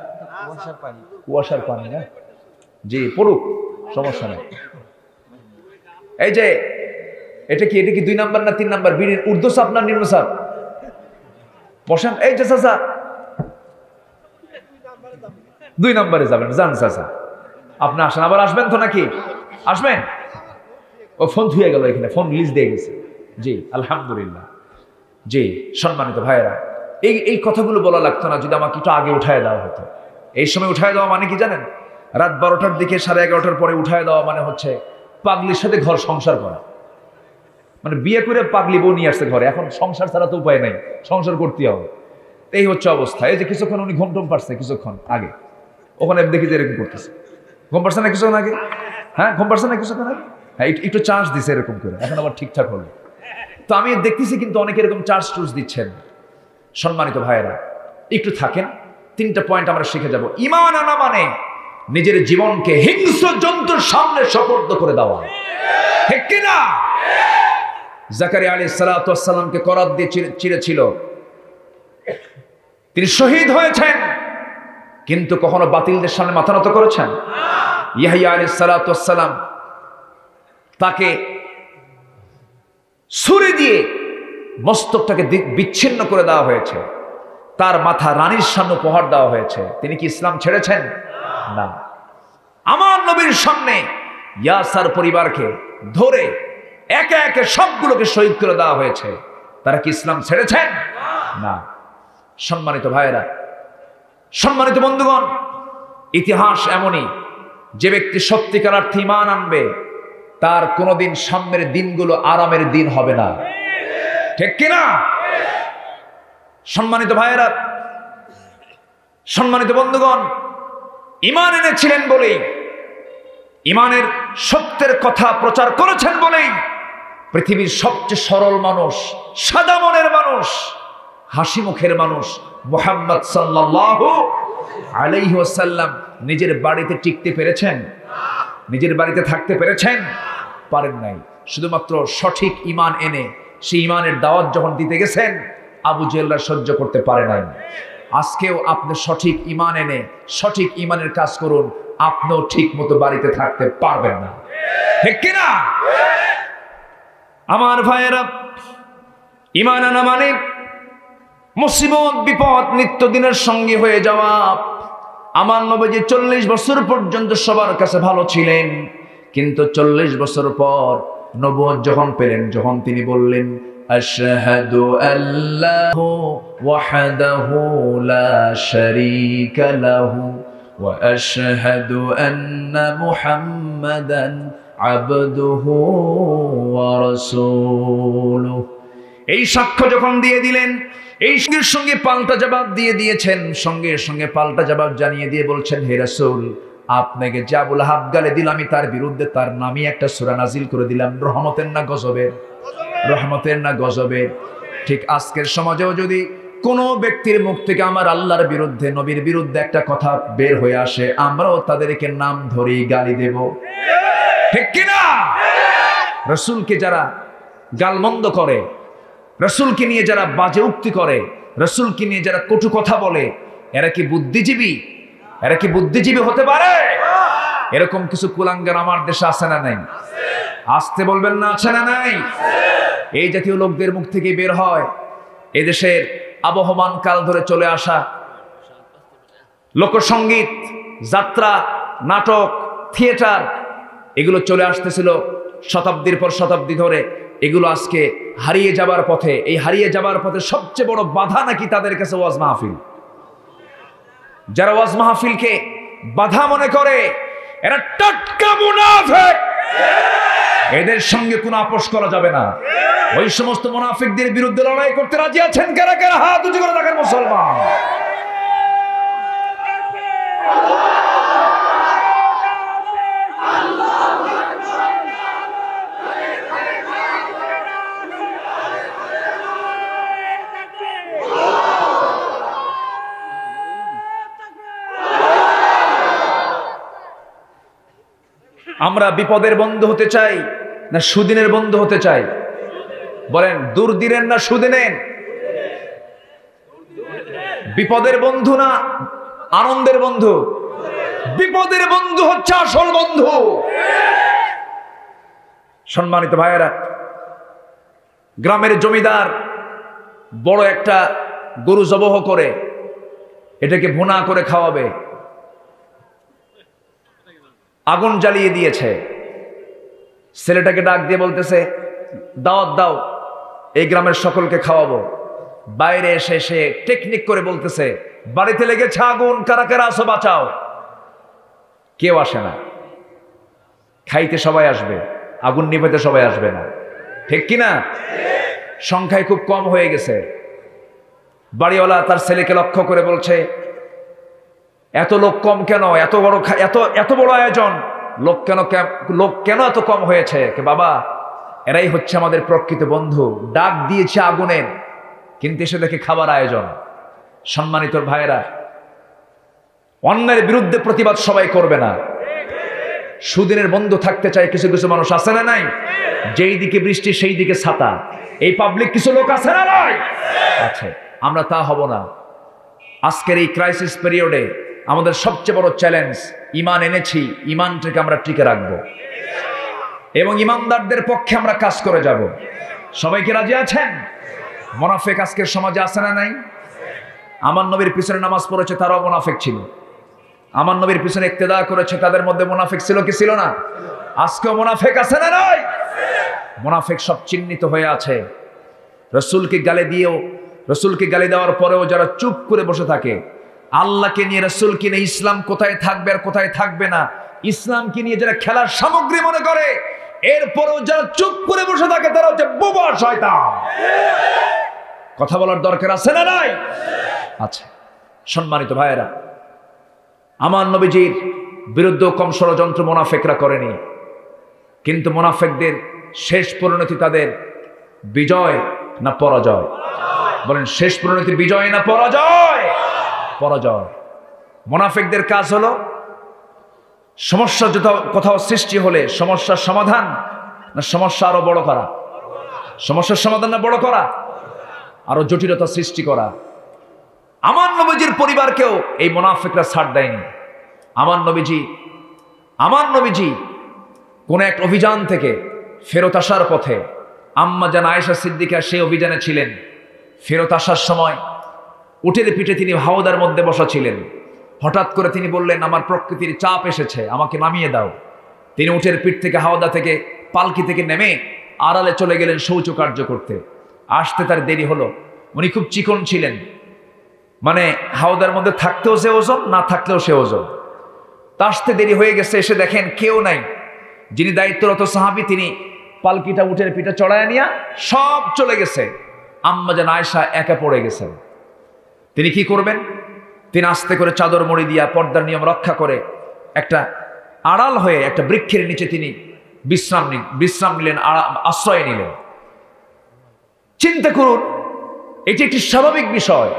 কুয়াশার পানি না? জি পড়ুক, সমস্যা নেই। এই যে এটা কি 2 নাম্বার না 3 নাম্বার? ঊর্ধ্বচাপ না নিম্নচাপ? বসেন। এই যে চাচা 2 নাম্বারে যাবেন, যান চাচা আপনি আসেন। আবার আসবেন তো নাকি? আসবেন? ও ফোন ধুয়ে গেল এখানে, ফোন রিলিজ দিয়ে গেছে। জি আলহামদুলিল্লাহ। জি সম্মানিত ভাইয়েরা, এই কথাগুলো বলা লাগতো না যদি আমাকে একটু আগে উঠায় দেওয়া হতো। এই সময় উঠায় দেওয়া মানে কি জানেন? রাত 12টার দিকে 11:30টার পরে উঠায় দেওয়া মানে হচ্ছে পাগলির সাথে ঘর সংসার করা। মানে বিয়ে করে পাগলি বউ নিয়ে আসছে ঘরে, এখন সংসার ছাড়া তো উপায় নাই, সংসার করতে হবে। এই হচ্ছে অবস্থা। এই যে কিছুক্ষণ উনি ঘুম টুম পারছে কিছুক্ষণ আগে, ওখানে দেখি যে এরকম করতেছে। ঘুম পারছে না কিছুক্ষণ আগে? হ্যাঁ ঘুম পারছে না কিছুক্ষণ আগে? হ্যাঁ একটু চার্জ দিছে এরকম করে, এখন আবার ঠিকঠাক হলো। তো আমি দেখতেছি কিন্তু অনেকে এরকম চার্জ টুর্জ দিচ্ছেন। সম্মানিত ভাইয়েরা, একটু থাকেন, 3টা পয়েন্ট আমরা শিখে যাব। ঈমান আনা মানে নিজের জীবনকে হিংস্র জন্তুর সামনে সোপর্দ করে দেওয়া, ঠিক কি না? জাকারিয়া আলাইহিস সালাতু ওয়াস সালামকে করাত দিয়ে চিরেছিল, তিনি শহীদ হয়েছেন, কিন্তু কখনো বাতিলদের সামনে মাথা নত করেছেন? ইয়াহইয়া আলাইহিস সালাতু ওয়াস সালাম, তাকে ছুরি দিয়ে মস্তকটাকে বিচ্ছিন্ন করে দেওয়া হয়েছে, তার মাথা রানীর সামনে উপহার দেওয়া হয়েছে। তিনি কি ইসলাম ছেড়েছেন? না। আমার নবীর সামনে ইয়াসার পরিবারকে ধরে একে একে সবগুলোকে শহীদ করে দেওয়া হয়েছে, তারা কি ইসলাম ছেড়েছেন? না। সম্মানিত ভাইয়েরা, সম্মানিত বন্ধুগণ, ইতিহাস এমনই, যে ব্যক্তি সত্যিকার অর্থে ঈমান আনবে তার কোনোদিন সামনের দিনগুলো আরামের দিন হবে না, ঠিক কিনা? সম্মানিত ভাইয়েরা, সম্মানিত বন্ধুগণ, ঈমান এনেছিলেন বলেই, ঈমানের সত্যের কথা প্রচার করেছেন বলেই পৃথিবীর সবচেয়ে সরল মানুষ, সাদা মনের মানুষ, হাসি মুখের মানুষ মুহাম্মদ সাল্লাল্লাহু আলাইহি ওয়াসাল্লাম নিজের বাড়িতে টিকতে পেরেছেন? নিজের বাড়িতে থাকতে পেরেছেন? পারেন নাই। শুধুমাত্র সঠিক ঈমান এনে সেই ঈমানের দাওয়াত যখন দিতে গেছেন, আবু জেহেলরা সহ্য করতে পারে নাই। আজকেও আপনি সঠিক ঈমান এনে সঠিক ঈমানের কাজ করুন, আপনিও ঠিক মতো বাড়িতে থাকতে পারবেন না, ঠিক কিনা? আমার ভাইয়েরা, ঈমান আনা মানে মুসিবত বিপদ নিত্যদিনের সঙ্গী হয়ে যাওয়া। আমার নবী 40 বছর পর্যন্ত সবার কাছে ভালো ছিলেন, কিন্তু 40 বছর পর নবুয়ত যখন পেলেন, যখন তিনি বললেন আশহাদু আল্লাহু ওয়াহদাহু লা শারীকা লাহু ওয়া আশহাদু আন্না মুহাম্মাদান আবদুহু ওয়া রাসূলুহু, এই সাক্ষ্য যখন দিয়ে দিলেন, এই সঙ্গে পাল্টা জবাব দিয়ে দিয়েছেন, সঙ্গে সঙ্গে পাল্টা জবাব জানিয়ে দিয়ে বলছেন, হে রাসূল, আপনাকে যে আবু লাহাব গালে দিল, আমি তার বিরুদ্ধে তার নামই একটা সূরা নাজিল করে দিলাম। রহমতের না গজবের? রহমতের না গজবের? ঠিক আজকের সমাজেও যদি কোনো ব্যক্তির মুখ থেকে আমার আল্লাহর বিরুদ্ধে, নবীর বিরুদ্ধে একটা কথা বের হয়ে আসে, আমরাও তাদেরকে নাম ধরেই গালি দেব, ঠিক কিনা? রাসূলকে যারা গালমন্দ করে, রাসূলকে নিয়ে যারা বাজে উক্তি করে, রাসূলকে নিয়ে যারা কটু কথা বলে, এরা কি বুদ্ধিজীবী? এরা কি বুদ্ধিজীবী হতে পারে? এরকম কিছু কুলাঙ্গার আমার দেশে আছে না নাই? আসতে বলবেন না, আছে না নাই? এই জাতীয় লোকদের মুখ থেকে বের হয় এদেশের আবহমান কাল ধরে চলে আসা লোকসঙ্গীত, যাত্রা, নাটক, থিয়েটার, এগুলো চলে আসতেছিল শতাব্দীর পর শতাব্দী ধরে। এগুলো আজকে হারিয়ে যাবার পথে। এই হারিয়ে যাবার পথে সবচেয়ে বড় বাধা নাকি তাদের কাছে ওয়াজ মাহফিল। যারা ওয়াজ মাহফিলকে বাধা মনে করে, এরা টাটকা মুনাফিক, এদের সঙ্গে কোনো আপোষ করা যাবে না। ওই সমস্ত মুনাফিকদের বিরুদ্ধে লড়াই করতে রাজি আছেন কারা কারা? হাত উঁচু করে রাখেন মুসলমান। আমরা বিপদের বন্ধু হতে চাই না সুদিনের বন্ধু হতে চাই? বলেন, দুর্দিনের না সুদিনের? বিপদের বন্ধু না আনন্দের বন্ধু? বিপদের বন্ধু হচ্ছে আসল বন্ধু। সম্মানিত ভাইয়েরা, গ্রামের জমিদার বড় একটা গরু জবহ করে এটাকে ভুনা করে খাওয়াবে, আগুন জ্বালিয়ে দিয়েছে। ছেলেটাকে ডাক দিয়ে বলতেছে, দাওয়াত দাও, এই গ্রামের সকলকে খাওয়াবো। বাইরে এসে সে টেকনিক করে বলতেছে, বাড়িতে লেগেছে আগুন, কারা কারা আসো বাঁচাও। কেউ আসে না। খাইতে সবাই আসবে, আগুন নিভাতে সবাই আসবে না, ঠিক কিনা? সংখ্যায় খুব কম হয়ে গেছে। বাড়িওয়ালা তার ছেলেকে লক্ষ্য করে বলছে, এত লোক কম কেন? এত বড় আয়োজন, লোক কেন এত কম হয়েছে? বাবা, এরাই হচ্ছে আমাদের প্রকৃত বন্ধু। ডাক দিয়েছে আগুনের, কিন্তু এসে দেখে খাবার আয়োজন। সম্মানিত ভাইয়েরা, অন্যের বিরুদ্ধে প্রতিবাদ সবাই করবে না। সুদিনের বন্ধু থাকতে চায় কিছু কিছু মানুষ, আছে না নাই? যেই দিকে বৃষ্টি সেই দিকে ছাতা, এই পাবলিক কিছু লোক আছে না নাই? আছে। আমরা তা হব না। আজকের এই ক্রাইসিস পিরিয়ডে আমাদের সবচেয়ে বড় চ্যালেঞ্জ, ঈমান এনেছি, ঈমানটাকে আমরা টিকে রাখবো এবং ঈমানদারদের পক্ষে আমরা কাজ করে যাব। সবাই কি রাজি আছেন? মুনাফিক আজকের সমাজে আছে না নাই? আমার নবীর পিছনে নামাজ পড়েছে তারাও মুনাফিক ছিল। আমার নবীর পিছনে ইক্তেদা করেছে তাদের মধ্যে মুনাফিক ছিল কি ছিল না? আজকেও মুনাফিক আছে না নাই? মুনাফিক সব চিহ্নিত হয়ে আছে। রাসূলকে গালি দেওয়ার পরেও যারা চুপ করে বসে থাকে, আল্লাহকে নিয়ে, রাসূলকে নিয়ে ইসলাম কোথায় থাকবে আর কোথায় থাকবে না, ইসলামকে নিয়ে যারা খেলার সামগ্রী মনে করে, এরপরেও যারা চুপ করে বসে থাকে তারা হচ্ছে বোবা শয়তান। কথা বলার দরকার আছে না নাই? আচ্ছা। সম্মানিত ভাইয়েরা, আমার নবীজির বিরুদ্ধে কম ষড়যন্ত্র মুনাফিকরা করেনি, কিন্তু মুনাফিকদের শেষ পরিণতি তাদের বিজয় না পরাজয়? বলেন, শেষ পরিণতি বিজয় না পরাজয়? পরাজয়। মুনাফিকদের কাজ হলো সমস্যা কোথাও সৃষ্টি হলে সমস্যার সমাধান না সমস্যা আরো বড় করা? সমস্যার সমাধান না বড় করা? আরো জটিলতা সৃষ্টি করা। আমার নবীজির পরিবারকেও এই মুনাফিকরা ছাড় দেয়নি। আমার নবীজি কোন এক অভিযান থেকে ফেরত আসার পথে, আম্মা জান আয়েশা সিদ্দিকা সেই অভিযানে ছিলেন। ফেরত আসার সময় উটের পিঠে তিনি হাওদার মধ্যে বসা ছিলেন। হঠাৎ করে তিনি বললেন, আমার প্রকৃতির চাপ এসেছে, আমাকে নামিয়ে দাও। তিনি উটের পিঠ থেকে, হাওদা থেকে, পালকি থেকে নেমে আড়ালে চলে গেলেন শৌচ কার্য করতে। আসতে তার দেরি হলো। উনি খুব চিকন ছিলেন, মানে হাওদার মধ্যে থাকতেও সে ওজন, না থাকলেও সে ওজন। তা আসতে দেরি হয়ে গেছে। এসে দেখেন কেউ নাই। যিনি দায়িত্বরত সাহাবী, তিনি পালকিটা উটের পিঠে চড়ায় নিয়ে সব চলে গেছে। আম্মা জান আয়েশা একা পড়ে গেছেন। তিনি কি করবেন? তিনি আস্তে করে চাদর মুড়ি দিয়া পর্দার নিয়ম রক্ষা করে একটা আড়াল হয়ে একটা বৃক্ষের নিচে তিনি বিশ্রাম নিলেন, আশ্রয় নিলেন। চিন্তা করুন, এটি একটি স্বাভাবিক বিষয়।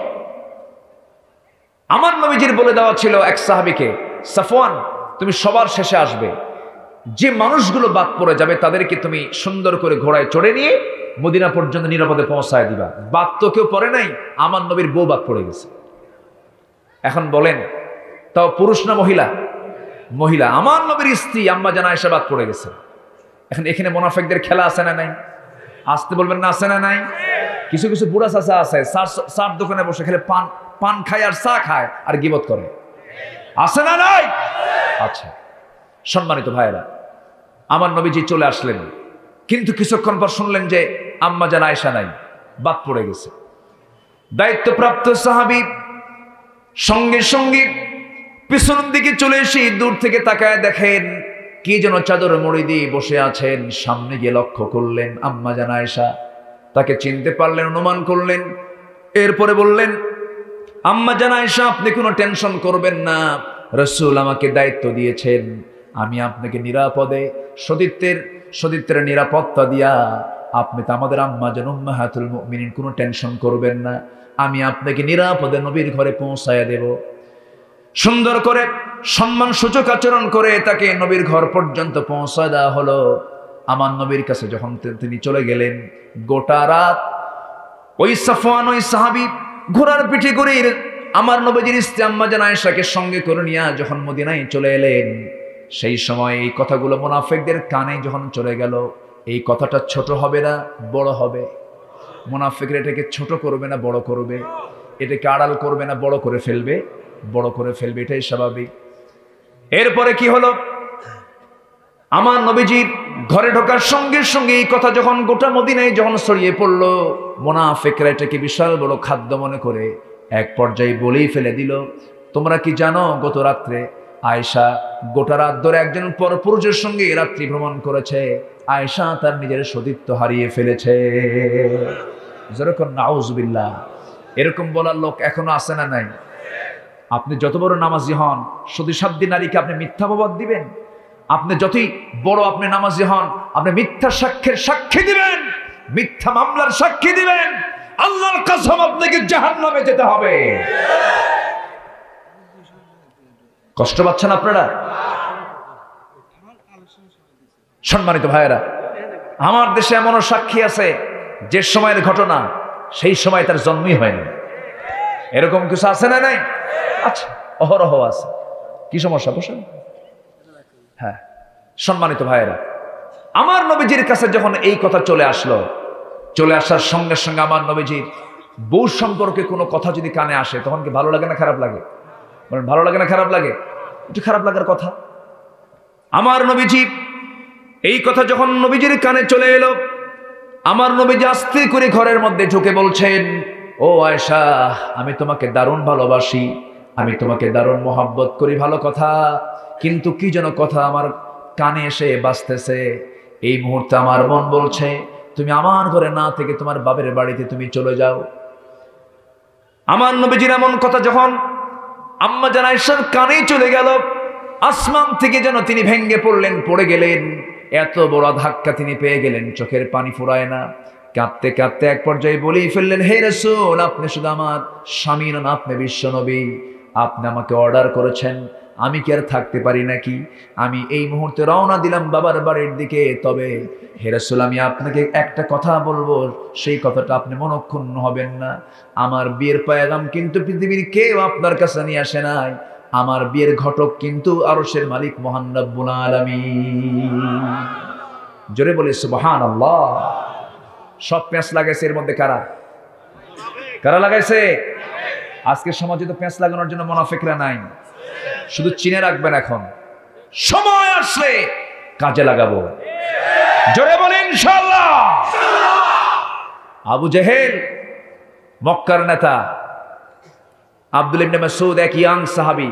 আমার নবীজির বলে দেওয়া ছিল এক সাহাবীকে, সাফওয়ান, তুমি সবার শেষে আসবে, যে মানুষগুলো বাদ পড়ে যাবে তাদেরকে তুমি সুন্দর করে ঘোড়ায় চড়ে নিয়ে মদিনা পর্যন্ত নিরাপদে পৌঁছায় দিবা। বাদ তো কেউ পড়ে নাই, আমার নবীর বউ বাদ পড়ে গেছে। এখন বলেন, তাও পুরুষ না মহিলা? মহিলা। আমার নবীর স্ত্রী আম্মা জান আয়েশা বাদ পড়ে গেছে। এখন এখানে মুনাফিকদের খেলা আছে না নাই? আসতে বলবেন না, আছে না নাই? কিছু কিছু বুড়া চাচা আছে, চার দোকানে বসে খেলে পান খায় আর চা খায় আর গীবত করে, আছে না নাই? আচ্ছা। সম্মানিত ভাইয়েরা, আমার নবীজি চলে আসলেন, কিন্তু কিছুক্ষণ পর শুনলেন যে আম্মা জান আয়েশা নাই, বাদ পড়ে গেছে। দায়িত্বপ্রাপ্ত সাহাবী সঙ্গে সঙ্গে পিছনের দিকে চলে এসে দূর থেকে তাকায় দেখেন কি যেন চাদর মুড়ি দিয়ে বসে আছেন। সামনে গিয়ে লক্ষ্য করলেন আম্মা জান আয়েশা। তাকে চিনতে পারলেন, অনুমান করলেন। এরপরে বললেন, আম্মা জান আয়েশা, আপনি কোনো টেনশন করবেন না, রাসূল আমাকে দায়িত্ব দিয়েছেন, আমি আপনাকে নিরাপদে সতীত্বের নিরাপত্তা দিয়া, আপনি তো আমাদের আম্মা জান উম্মাহাতুল মুমিনিন, কোনো টেনশন করবেন না, আমি আপনাকে নিরাপদে নবীর ঘরে পৌঁছায় দেব। সুন্দর করে সম্মান সূচক আচরণ করে তাকে নবীর ঘর পর্যন্ত পৌঁছায় দেওয়া হলো। আমার নবীর কাছে যখন তিনি চলে গেলেন, গোটা রাত ওই সাফওয়ান, ওই সাহাবী ঘোড়ার পিঠে করে আমার নবীজির স্ত্রী আম্মা জান আয়েশাকে সঙ্গে করে নিয়ে যখন মদিনায় চলে এলেন, সেই সময় এই কথাগুলো মুনাফিকদের কানে যখন চলে গেল, এই কথাটা ছোট হবে না বড় হবে? মুনাফিকরা এটাকে ছোট করবে না বড় করবে? এটাকে আড়াল করবে না বড় করে ফেলবে? বড় করে ফেলবে, এটাই স্বাভাবিক। এরপরে কি হলো? আমার নবীজির ঘরে ঢোকার সঙ্গে সঙ্গে এই কথা যখন গোটা মদিনায় যখন ছড়িয়ে পড়লো, মুনাফিকরা এটাকে বিশাল বড় খাদ্য মনে করে এক পর্যায়ে বলেই ফেলে দিল, তোমরা কি জানো গত রাত্রে আয়েশা গোটা রাত ধরে একজন পরপুরুষের সঙ্গে রাত্রি ভ্রমণ করেছে, আয়েশা তার নিজের সতীত্ব হারিয়ে ফেলেছে। যেরকম নাউজুবিল্লাহ, এরকম বলার লোক এখনো আছে না নাই? আপনি যত বড় নামাজি হন, সতীসাধ্যী নারীকে আপনি মিথ্যা অপবাদ দিবেন? আপনি যতই বড় আপনি নামাজি হন, আপনি মিথ্যা সাক্ষ্যের সাক্ষী দিবেন, মিথ্যা মামলার সাক্ষী দিবেন, আল্লাহর কসম আপনাকে জাহান্নামে যেতে হবে। কষ্ট পাচ্ছেন আপনারা? সম্মানিত ভাইয়েরা, আমার দেশে এমনও সাক্ষী আছে যে সময়ের ঘটনা সেই সময় তার জন্মই হয়নি। এরকম কিছু আছে না? নাই? আচ্ছা, অহরহ আছে। কি সমস্যা? বসেন। হ্যাঁ, সম্মানিত ভাইয়েরা, আমার নবীজির কাছে যখন এই কথা চলে আসলো, চলে আসার সঙ্গে সঙ্গে আমার নবীজির বউ সম্পর্কে কোনো কথা যদি কানে আসে তখন কি ভালো লাগে না খারাপ লাগে? বলেন, ভালো লাগে না খারাপ লাগে? একটু খারাপ লাগার কথা। আমার নবীজি এই কথা যখন নবীজির কানে চলে এলো, আমার নবীজি আস্তে করে ঘরের মধ্যে ঢুকে বলছেন, ও আয়েশা, আমি তোমাকে দারুণ ভালোবাসি, আমি তোমাকে দারুণ মোহাব্বত করি, ভালো কথা, কিন্তু কি যেন কথা আমার কানে এসে বাজতেছে। এই মুহূর্তে আমার মন বলছে তুমি আমার ঘরে না থেকে তোমার বাপের বাড়িতে তুমি চলে যাও। আমার নবীজির এমন কথা যখন আম্মা জান আয়েশার কানে চলে গেল, আসমান থেকে যেন তিনি ভেঙ্গে পড়লেন, পড়ে গেলেন। এত বড় ধাক্কা তিনি পেয়ে গেলেন, চোখের পানি ফুরায় না। কাঁদতে কাঁদতে এক পর্যায়ে বলেই ফেললেন, হে রাসূল, আপনি শুধু আমার স্বামী নন, আপনি বিশ্ব নবী, আপনি আমাকে অর্ডার করেছেন, আমি কি আর থাকতে পারি নাকি? আমি এই মুহূর্তে রওনা দিলাম বাবার বাড়ির দিকে। তবে হে রাসূল, আমি আপনাকে একটা কথা বলবো, সেই কথাটা আপনি মনক্ষুণ্ণ হবেন না। আমার বিয়ের পয়গাম কিন্তু পৃথিবীর কেউ আপনার কাছে নিয়ে আসে নাই। আমার বিয়ের ঘটক কিন্তু আরশের মালিক মহান রব্বুল আলামিন। জোরে বলে সুবহানাল্লাহ। সব পেঁচ লাগাইছে এর মধ্যে কারা? কারা লাগাইছে? আজকের সমাজে তো পেঁচ লাগানোর জন্য মুনাফিকরা নাই। শুধু চিনে রাখবেন, এখন সময় আসলে কাজে লাগাবো। জোরে বলেন ইনশাআল্লাহ। আবু জেহেল, মক্কার নেতা, আব্দুল ইবনে মাসউদ, এক ইয়াং সাহাবী,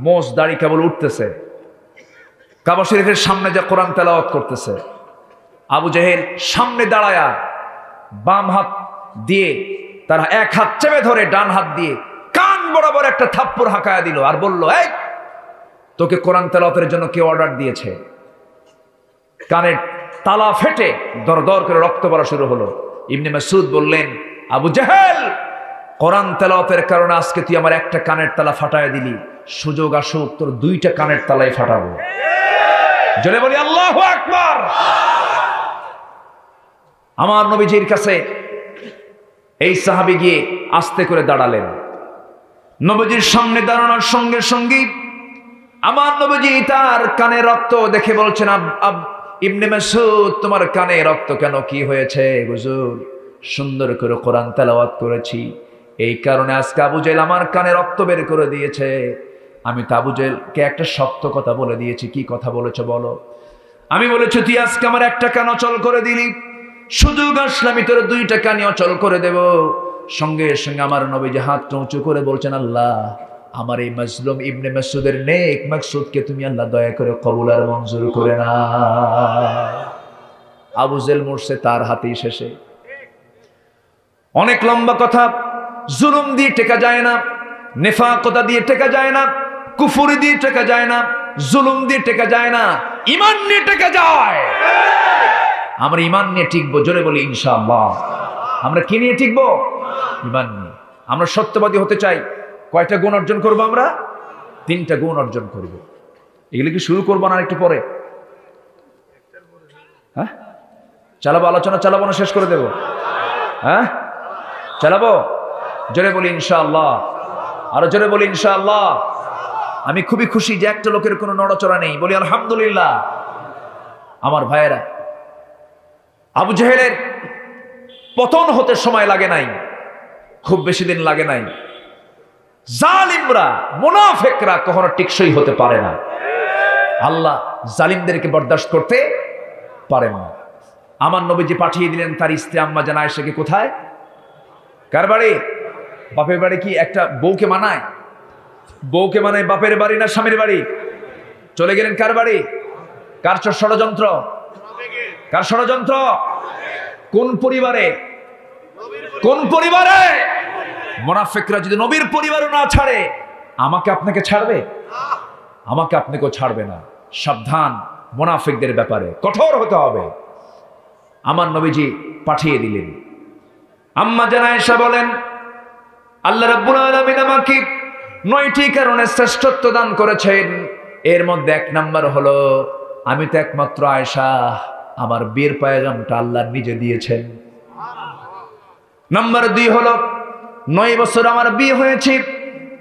মোষ দাড়ি কেবল উঠতেছে, কাবা শরীফের সামনে যে কোরআন তেলাওয়াত করতেছে। আবু জেহেল সামনে দাঁড়ায়া বাম হাত দিয়ে তার এক হাত চেপে ধরে ডান হাত দিয়ে কান বরাবর একটা থাপ্পড় হাঁকায়া দিল আর বলল, এই তোকে কোরআন তেলাওয়াতের জন্য কে অর্ডার দিয়েছে? কানের তালা ফেটে দর দর করে রক্ত পড়া শুরু হলো। ইবনে মাসউদ বললেন, আবু জেহেল, কোরআন তেলাওয়াতের কারণে আজকে তুই আমার একটা কানের তালা ফাটায় দিলি, সুযোগ আসুক তোর দুইটা কানের তালাই ফাটাবো। জোরে বলি আল্লাহু আকবার। আমার নবীজির কাছে এই সাহাবী গিয়ে আস্তে করে দাঁড়ালেন। নবীজির সামনে দাঁড়ানোর সঙ্গে সঙ্গে আমার নবীজি তার কানে রক্ত দেখে বলছেন, ইবনে মাসউদ, তোমার কানে রক্ত কেন? কি হয়েছে? হুজুর, সুন্দর করে কোরআন তেলাওয়াত করেছি, এই কারণে আজকে আবু জেহেল আমার কানে রক্ত বের করে দিয়েছে। আমি তো আবু জেহেলকে একটা শক্ত কথা বলে দিয়েছি। কি কথা বলেছে বলো? আমি বলেছি, তুই আজকে আমার একটা কান অচল করে দিলি, সুযোগ আসলে আমি তোর দুইটা কানই অচল করে দেব। সঙ্গে সঙ্গে আমার নবীজি হাতটা উঁচু করে বলছেন, আল্লাহ, আমার এই মাজলুম ইবনে মাসউদের নেক মাকসুদকে তুমি আল্লাহ দয়া করে কবুল আর মঞ্জুর করে না। আবু জেহেল মরছে তার হাতেই শেষে। অনেক লম্বা কথা। জুলুম দিয়ে টেকা যায় না, নেফাকতা দিয়ে টেকা যায় না, কুফরি দিয়ে টেকা যায় না, জুলুম দিয়ে টেকা যায় না, ঈমান নিয়ে টেকা যায়। আমরা ঈমান নিয়ে টিকবো। জোরে বলি ইনশাআল্লাহ। আমরা কি নিয়ে টিকবো? ঈমান নিয়ে। আমরা সত্যবাদী হতে চাই। কয়টা গুণ অর্জন করবো আমরা? 3টা গুণ অর্জন করব। এগুলো কি শুরু করবো না একটু পরে? হ্যাঁ, চালাবো, আলোচনা চালাবো না শেষ করে দেব? হ্যাঁ, চালাবো। জোরে বলি ইনশাআল্লাহ। আরো জোরে বলি ইনশাআল্লাহ। আমি খুবই খুশি যে একটা লোকের কোনো নড়াচড়া নেই। বলি আলহামদুলিল্লাহ। আমার ভাইয়েরা, আবু জেহেলের পতন হতে সময় লাগে নাই, খুব বেশি দিন লাগে নাই। জালিমরা, মুনাফিকরা কখনো টিকসই হতে পারে না। আল্লাহ জালিমদেরকে বরদাস্ত করতে পারেন না। আমার নবীজি পাঠিয়ে দিলেন তার স্ত্রী আম্মা জান আয়েশাকে। কোথায়? কার বাড়ি? বাপের বাড়ি। কি একটা বউকে মানায়? বউকে মানায় বাপের বাড়ি না স্বামীর বাড়ি? চলে গেলেন কার বাড়ি? কার ষড়যন্ত্র? কার ষড়যন্ত্র? কোন পরিবারে? কোন পরিবারে? মুনাফিকরা যদি নবীর পরিবারও না ছাড়ে, আমাকে আপনাকে ছাড়বে? আমাকে আপনাকেও ছাড়বে না। সাবধান মুনাফিকদের ব্যাপারে, কঠোর হতে হবে। আমার নবীজি পাঠিয়ে দিলেন। আম্মা জান আয়েশা বলেন, আল্লাহ রাব্বুল আলামিন আমাকে 9টি কারণে শ্রেষ্ঠত্ব দান করেছেন। এর মধ্যে 1 নাম্বার হলো আমি তো একমাত্র আয়েশা, আমার বিয়ের পয়গামটা আল্লাহ নিজে দিয়েছেন। নাম্বার 2 হলো 9 বছর আমার বিয়ে হয়েছে,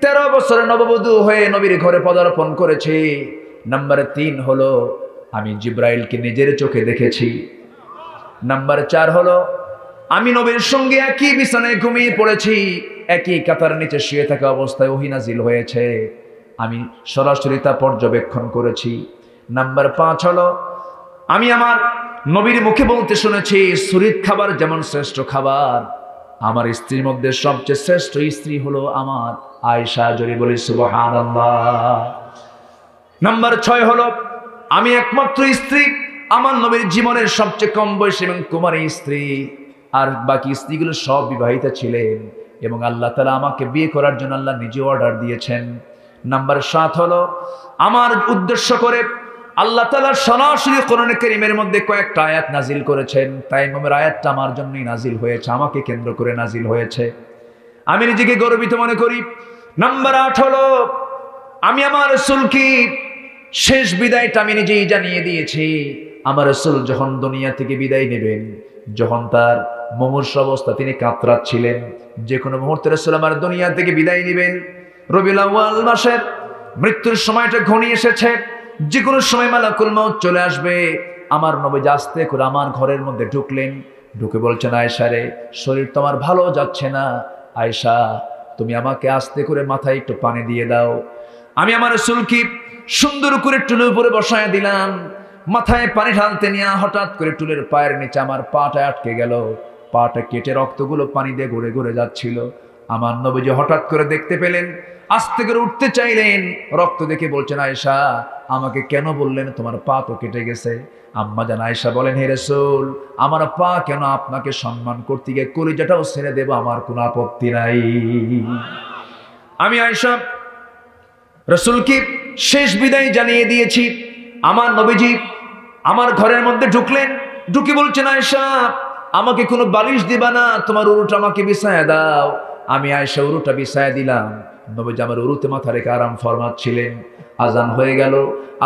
13 বছরে নববধূ হয়ে নবীর ঘরে পদার্পণ করেছি। নাম্বার 3 হলো আমি জিব্রাইলকে নিজের চোখে দেখেছি। নাম্বার 4 হলো আমি নবীর সঙ্গে একই বিছানায় ঘুমিয়ে পড়েছি, একই কাতার নিচে শুয়ে থাকা অবস্থায় ওহী নাজিল হয়েছে, আমি সরাসরি তা পর্যবেক্ষণ করেছি। নাম্বার 5 হলো আমি আমার নবীর মুখে বলতে শুনেছি, সুরিত খাবার যেমন শ্রেষ্ঠ খাবার, আমার স্ত্রীর মধ্যে সবচেয়ে শ্রেষ্ঠ স্ত্রী হলো আমার আয়েশা। জোরে বলি সুবহানাল্লাহ। নাম্বার 6 হলো আমি একমাত্র স্ত্রী, আমার নবীর জীবনের সবচেয়ে কম বয়সী এবং কুমারী স্ত্রী, আর বাকি স্ত্রীগুলো সব বিবাহিতা ছিলেন এবং আল্লাহ তাআলা আমাকে বিয়ে করার জন্য আল্লাহ নিজে অর্ডার দিয়েছেন। নাম্বার 7 হলো আমার উদ্দেশ্য করে আল্লাহ তাআলা সরাসরি কোরআন কারীমের মধ্যে কয়েকটা আয়াত নাজিল করেছেন। তাইমুমের আয়াতটা আমার জন্যই নাজিল হয়েছে, আমাকে কেন্দ্র করে নাজিল হয়েছে, আমি নিজেকে গর্বিত মনে করি। নাম্বার 8 হলো আমি আমার রাসূলকে শেষ বিদায়টা আমি নিজেই জানিয়ে দিয়েছি। আমার রাসূল যখন দুনিয়া থেকে বিদায় নেবেন, যখন তার মুমূর্ষ অবস্থা, তিনি কাতরাচ্ছিলেন, যে কোনো মুহূর্তে রাসূল আমার দুনিয়া থেকে বিদায় নেবেন। রবিউল আউয়াল মাসের মৃত্যুর সময়টা ঘনিয়ে এসেছে, যে কোনো সময় মালাকুল মউত চলে আসবে। আমার নবী আস্তে করে আমার ঘরের মধ্যে ঢুকলেন, ঢুকে বলছেন, আয়েশা রে, শরীর তোমার ভালো যাচ্ছে না, আয়েশা তুমি আমাকে আস্তে করে মাথায় একটু পানি দিয়ে দাও। আমি আমার রাসূলকে সুন্দর করে টুলের উপরে বসায় দিলাম, মাথায় পানি ঢালতে নিয়ে হঠাৎ করে টুলের পায়ের নিচে আমার পাটা আটকে গেল, পাটা কেটে রক্তগুলো পানি দিয়ে ঘুরে ঘুরে যাচ্ছিল। আমার নবীজি হঠাৎ করে দেখতে পেলেন, আস্তে করে উঠতে চাইলেন, রক্ত দেখে বলছেন, আয়েশা আমাকে কেন বললেন, তোমার পা তো কেটে গেছে। আম্মা জান আয়েশা বলেন, হে রাসূল, আমার পা কেন, আপনাকে সম্মান করতে গিয়ে কলিজাটাও ছেড়ে দেব, আমার কোনো আপত্তি নাই। আমি আয়েশা রাসূলকে শেষ বিদায় জানিয়ে দিয়েছি। আমার নবীজি আমার ঘরের মধ্যে ঢুকলেন, ঢুকে বলছেন, আয়েশা আমাকে কোনো বালিশ দিবা না, তোমার উরুটা আমাকে বিছায়া দাও। আমি আয়েশা উরুটা বিছায়া দিলাম, নবীজি আমার উরুতে মাথা রেখে আরাম ফরমাচ্ছিলেন। আজান হয়ে গেল,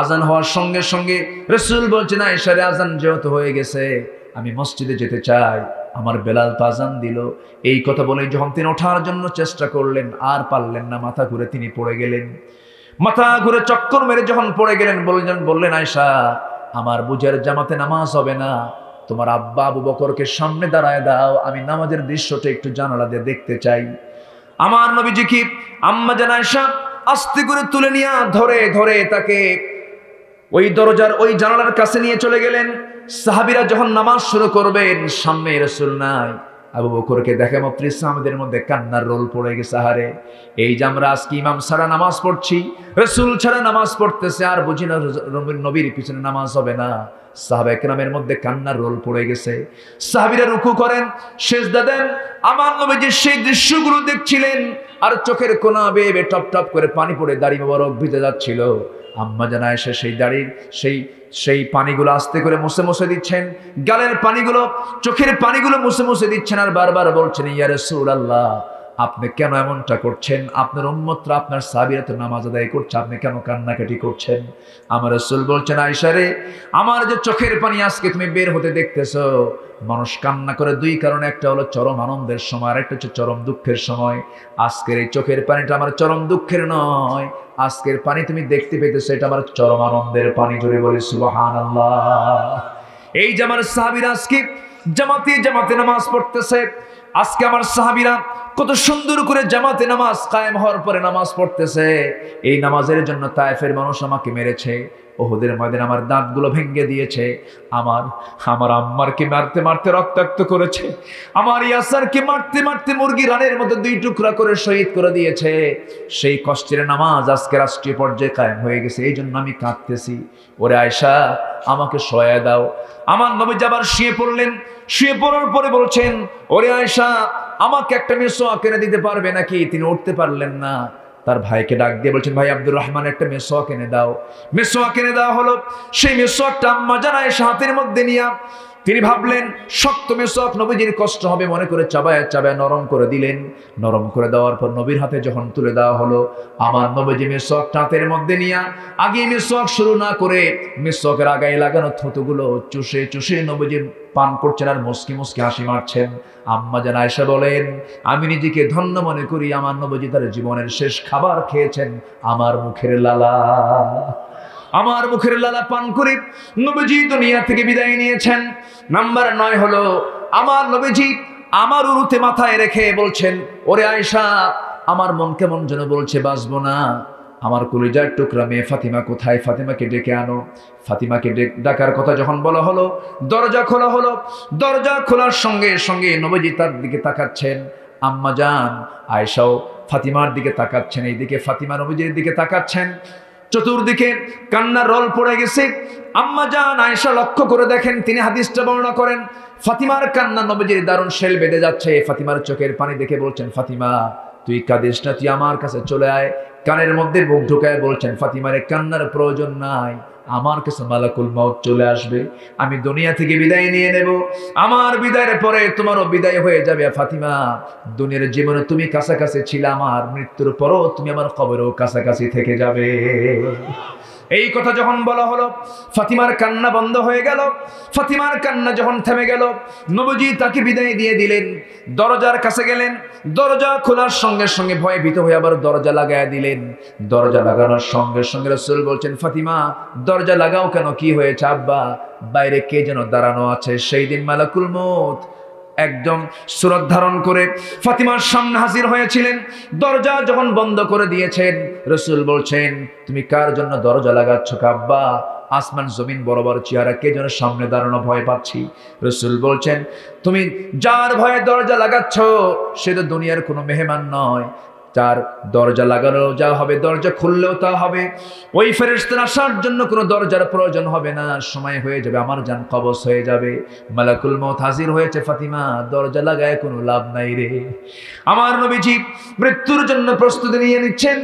আজান হওয়ার সঙ্গে সঙ্গে রাসূল বলছেন, আয়েশা রে, আজান যেহেতু হয়ে গেছে আমি মসজিদে যেতে চাই, আমার বেলাল তো আজান দিল। এই কথা বলে যখন তিনি ওঠার জন্য চেষ্টা করলেন, আর পারলেন না, মাথা ঘুরে তিনি পড়ে গেলেন। মাথা ঘুরে চক্কর মেরে যখন পড়ে গেলেন, বললেন, আয়েশা আমার বুঝের জামাতে নামাজ হবে না, তোমার আব্বা আবু বকরকে সামনে দাঁড়ায় দাও, আমি নামাজের দৃশ্যটা একটু জানালা দিয়ে দেখতে চাই। আমার নবীজি কি আম্মা জান আয়েশা আস্তে করে তুলে নিয়ে ধরে ধরে তাকে ওই দরজার ওই জানালার কাছে নিয়ে চলে গেলেন। সাহাবীরা যখন নামাজ শুরু করবেন, সামনে রাসূল নাই, আবু বকরকে দেখা মাত্র সাহাবীদের মধ্যে কান্নার রোল পড়ে গেছে। হারে, এই যে আমরা আজকে ইমাম ছাড়া নামাজ পড়ছি, রাসূল ছাড়া নামাজ পড়তেছে, আর বুঝি না নবীর পিছনে নামাজ হবে না। সাহাবা একরামের মধ্যে কান্নার রোল পড়ে গেছে। সাহাবীরা রুকু করেন, সিজদা দেন, আমার নবীজি সেই দৃশ্যগুলো দেখছিলেন, আর চোখের কোনা বেয়ে বেয়ে টপ টপ করে পানি পড়ে দাড়ি মোবারক ভিজে যাচ্ছিল। আম্মা জান আয়েশা সেই দাড়ির সেই পানিগুলো আস্তে করে মুছে মুছে দিচ্ছেন, গালের পানিগুলো, চোখের পানিগুলো মুছে মুছে দিচ্ছেন, আর বারবার বলছেন, ইয়া রাসূলুল্লাহ আপনি কেন এমনটা করছেন, আপনার উম্মতরা, আপনার সাহাবীরা তো নামাজ আদায় করছে, আপনি কেন কান্নাকাটি করছেন। আমার রাসূল বলছেন, আয়েশা রে, আমার যে চোখের পানি আজকে তুমি বের হতে দেখতেছো, মানুষ কান্না করে 2 কারণে, একটা হলো চরম আনন্দের সময়, আর একটা হচ্ছে চরম দুঃখের সময়। আজকের এই চোখের পানিটা আমার চরম দুঃখের নয়, আজকের পানি তুমি দেখতে পেতেছো, এটা আমার চরম আনন্দের পানি। জোরে বলি সুবহানাল্লাহ। এই যে আমার সাহাবীরা আজকে জামাতে জামাতে নামাজ পড়তেছে, আজকে আমার সাহাবীরা কত সুন্দর করে জামাতে নামাজ কায়েম হওয়ার পরে নামাজ পড়তেছে। এই নামাজের জন্য তায়েফের মানুষ আমাকে মেরেছে, ওহুদের ময়দানে আমার দাঁতগুলো ভেঙে দিয়েছে, আমার আম্মারকে মারতে মারতে রক্তাক্ত করেছে, আমার ইয়াসারকে মারতে মারতে মুরগি রানের মতো 2 টুকরা করে শহীদ করে দিয়েছে। সেই কষ্টের নামাজ আজকে রাষ্ট্রীয় পর্যায়ে কায়েম হয়ে গেছে, এই জন্য আমি কাঁদতেছি। ওরে আয়েশা আমাকে সহায় দাও। আমার নবী আবার শুয়ে পড়লেন, শুয়ে পড়ার পরে বলছেন, ওরে আয়েশা আমাকে একটা মেসওয়াক এনে দিতে পারবে নাকি? তিনি উঠতে পারলেন না, তার ভাইকে ডাক দিয়ে বলছেন, ভাই আব্দুর রহমান একটা মেসওয়াক এনে দাও। মেসওয়াক এনে দেওয়া হলো। সেই মেসওয়াকটা আম্মা জান আয়েশা হাতের মধ্যে নিয়ে তিনি ভাবলেন শক্ত মেসওয়াক, নবীজির কষ্ট হবে মনে করে চাবায় চাবায় নরম করে দিলেন। নরম করে দেওয়ার পর নবীর হাতে যখন তুলে দেওয়া হলো, আমার নবীজি মেসওয়াক হাতের মধ্যে নিয়ে আগে মেসওয়াক শুরু না করে মেসওয়াকের আগায় লাগানো থুতুগুলো চুষে চুষে নবীজি পান করছেন আর মুস্কি মুস্কি হাসি মারছেন। আম্মা জান আয়েশা বলেন, আমি নিজেকে ধন্য মনে করি আমার নবীজি তার জীবনের শেষ খাবার খেয়েছেন আমার মুখের লালা। আমার মুখের লালা পান করে নবীজি দুনিয়া থেকে বিদায় নিয়েছেন। নাম্বার 9 হলো, আমার নবীজি আমার উরুতে মাথায় রেখে বলছেন, ওরে আয়েশা, আমার মন কেমন যেন বলছে বাঁচবো না। আমার কলিজার টুকরা মেয়ে ফাতিমা কোথায়? ফাতিমাকে ডেকে আনো। ফাতিমাকে ডাকার কথা যখন বলা হলো, দরজা খোলা হলো। দরজা খোলার সঙ্গে সঙ্গে নবীজি তার দিকে তাকাচ্ছেন। আম্মা জান আয়েশাও ফাতিমার দিকে তাকাচ্ছেন, এইদিকে ফাতিমা নবীজির দিকে তাকাচ্ছেন। চতুর্দিকে কান্নার রোল পড়ে গেছে। আম্মা জান আয়েশা লক্ষ্য করে দেখেন, তিনি হাদিসটা বর্ণনা করেন, ফাতিমার কান্না নবীজির দারুণ শেল বেঁধে যাচ্ছে। ফাতিমার চোখের পানি দেখে বলছেন, ফাতিমা তুই কাঁদিস না, তুই আমার কাছে চলে আয়। কানের মধ্যে মুখ ঢুকায় বলছেন, ফাতিমার কান্নার প্রয়োজন নাই, আমার কাছে মালাকুল মউত চলে আসবে, আমি দুনিয়া থেকে বিদায় নিয়ে নেব। আমার বিদায়ের পরে তোমারও বিদায় হয়ে যাবে। ফাতিমা, দুনিয়ার জীবনে তুমি কাছাকাছি ছিলে, আমার মৃত্যুর পরও তুমি আমার কবরেও কাছাকাছি থেকে যাবে। এই কথা যখন বলা হলো, ফাতিমার কান্না বন্ধ হয়ে গেল। ফাতিমার কান্না যখন থেমে গেল, নবীজি তাকে বিদায় দিয়ে দিলেন। দরজার কাছে গেলেন। দরজা খোলার সঙ্গে সঙ্গে ভয়ে ভীত হয়ে আবার দরজা লাগায় দিলেন। দরজা লাগানোর সঙ্গে সঙ্গে রাসূল বলছেন, ফাতিমা দরজা লাগাও কেন? কি হয়েছে আব্বা? বাইরে কে যেন দাঁড়ানো আছে। সেই দিন মালাকুল মউত একদম সুরত ধারণ করে ফাতিমার সামনে হাজির হয়েছিলেন। দরজা যখন বন্ধ করে দিয়েছেন, রাসূল বলছেন, তুমি কার জন্য দরজা লাগাচ্ছ আব্বা? আসমান জমিন বরাবর চেহারা, কে যেন সামনে দাঁড়ানো, ভয় পাচ্ছি। রাসূল বলছেন, তুমি যার ভয়ে দরজা লাগাচ্ছ সে তো দুনিয়ার কোনো মেহমান নয়, তার দরজা লাগানো যা হবে, দরজা খুললেও তা হবে। ওই ফেরেশতার আসার জন্য কোনো দরজার প্রয়োজন হবে না, সময় হয়ে যাবে, আমার জান কবজ হয়ে যাবে। মালাকুল মউত হাজির হয়েছে। ফাতিমা দরজা লাগায় কোনো লাভ নাই রে। আমার নবীজি মৃত্যুর জন্য প্রস্তুতি নিয়ে নিচ্ছেন।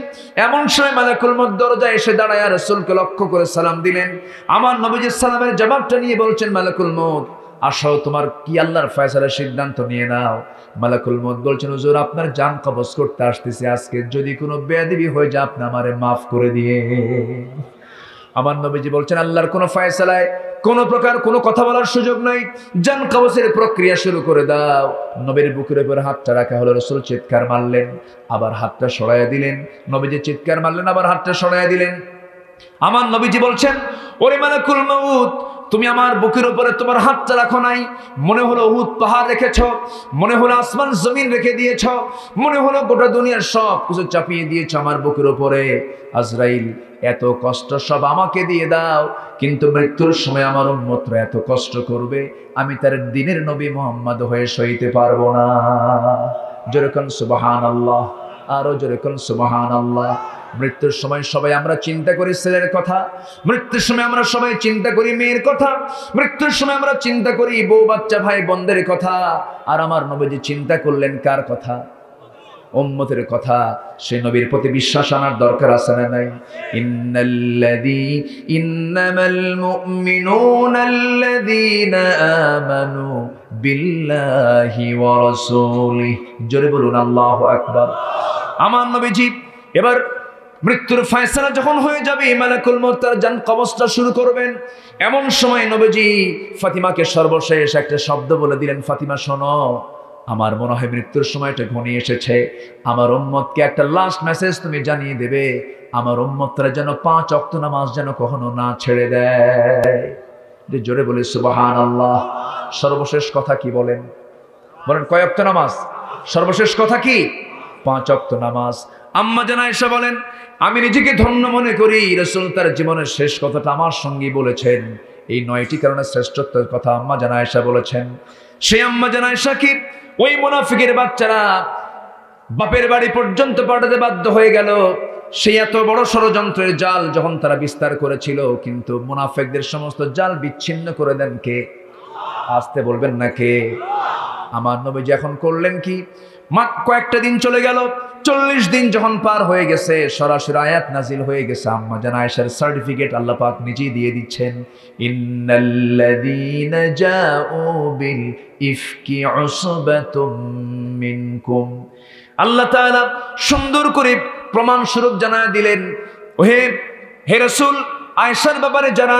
এমন সময় মালাকুল মউত দরজায় এসে দাঁড়ায় রাসূলকে লক্ষ্য করে সালাম দিলেন। আমার নবীজি সালামের জবাবটা নিয়ে বলছেন, মালাকুল মউত আসো, তোমার কি আল্লাহর ফয়সালা, সিদ্ধান্ত নিয়ে নাও। মালাকুল মউত বলছেন, হুজুর আপনার জান কবজ করতে আসতেছি, আজকে যদি কোনো বেয়াদবি হয়ে যায় আপনি আমারে মাফ করে দিয়ে। আমার নবীজি বলছেন, আল্লাহর কোনো ফয়সালায় কোনো প্রকার কোনো কথা বলার সুযোগ নাই, জান কবজের প্রক্রিয়া শুরু করে দাও। নবীর বুকের উপর হাতটা রাখা হলো। রাসূল চিৎকার মারলেন, আবার হাতটা সরাইয়া দিলেন। নবীজি চিৎকার মারলেন, আবার হাতটা সরাইয়া দিলেন। আমার নবীজি বলছেন, ওরে মালাকুল মউত, তুমি আমার বুকের উপরে তোমার হাতটা রাখো নাই। মনে হলো উহুদ পাহাড় রেখেছ, মনে হলো আসমান জমিন রেখে দিয়েছ, মনে হলো গোটা দুনিয়ার সব কিছু চাপিয়ে দিয়েছ আমার বুকের উপরে। আজরাইল, এত কষ্ট সব আমাকে দিয়ে দাও, কিন্তু মৃত্যুর সময় আমার উম্মতরা এত কষ্ট করবে, আমি তার দিনের নবী মুহাম্মদ হয়ে সইতে পারবো না। জোরে কোন সুবহানাল্লাহ, আরো জোরে কোন সুবহানাল্লাহ। মৃত্যুর সময় সবাই আমরা চিন্তা করি ছেলের কথা, মৃত্যুর সময় আমরা সবাই চিন্তা করি মেয়ের কথা, মৃত্যুর সময় আমরা চিন্তা করি বউ বাচ্চা ভাই বোনদের কথা। আর আমার নবীজি চিন্তা করলেন কার কথা? উম্মতের কথা। সেই নবীর প্রতি বিশ্বাস আনার দরকার আছে না নাই? ইন্নামাল মুমিনুনাল্লাযীনা আমানু বিল্লাহি ওয়া রাসূলিহি। জোরে বলুন আল্লাহু আকবার। আমার নবীজি এবার মৃত্যুর ফয়সালা যখন হয়ে যাবে, মালাকুল মউত তার জান কবজটা শুরু করবেন। এমন সময় নবীজি ফাতিমাকে সর্বশেষ একটা শব্দ বলে দিলেন, ফাতিমা শোনো, আমার মনে হয় মৃত্যুর সময়টা ঘনিয়ে এসেছে। আমার উম্মতকে একটা লাস্ট মেসেজ তুমি জানিয়ে দেবে, আমার উম্মতরা যেন 5 ওয়াক্ত নামাজ যেন কখনো না ছেড়ে দেয়। জোরে বলে সুবহানাল্লাহ। সর্বশেষ কথা কি বলেন? বলেন কয় ওয়াক্ত নামাজ? সর্বশেষ কথা কি? 5 ওয়াক্ত নামাজ। আম্মা জান আয়েশা বলেন, আমি নিজেকে ধন্য মনে করি রাসূল তার জীবনের শেষ কথাটা আমার সঙ্গী বলেছেন। এই 9টি কারণে শ্রেষ্ঠত্বের কথা আম্মা জান আয়েশা বলেছেন। সেই আম্মা জান আয়েশা কি ওই মুনাফিকের বাচ্চারা বাপের বাড়ি পর্যন্ত পাঠাতে বাধ্য হয়ে গেল। সেই এত বড় ষড়যন্ত্রের জাল যখন তারা বিস্তার করেছিল, কিন্তু মুনাফিকদের সমস্ত জাল বিচ্ছিন্ন করে দেন কে? আসতে বলবেন না কে? আমার নবীজি এখন করলেন কি? কয়েকটা দিন চলে গেল, 40 দিন যখন পার হয়ে গেছে, সরাসরি আয়াত নাজিল হয়ে গেছে। আম্মা জান আয়েশার সার্টিফিকেট আল্লাহ পাক নিজেই দিয়ে দিচ্ছেন, ইন্নাল্লাযীনা জাউ বিল ইফকি উসবাতুম মিনকুম। আল্লাহ তাআলা সুন্দর করে প্রমাণ স্বরূপ জানায় দিলেন, হে রাসূল, আয়েশার ব্যাপারে যারা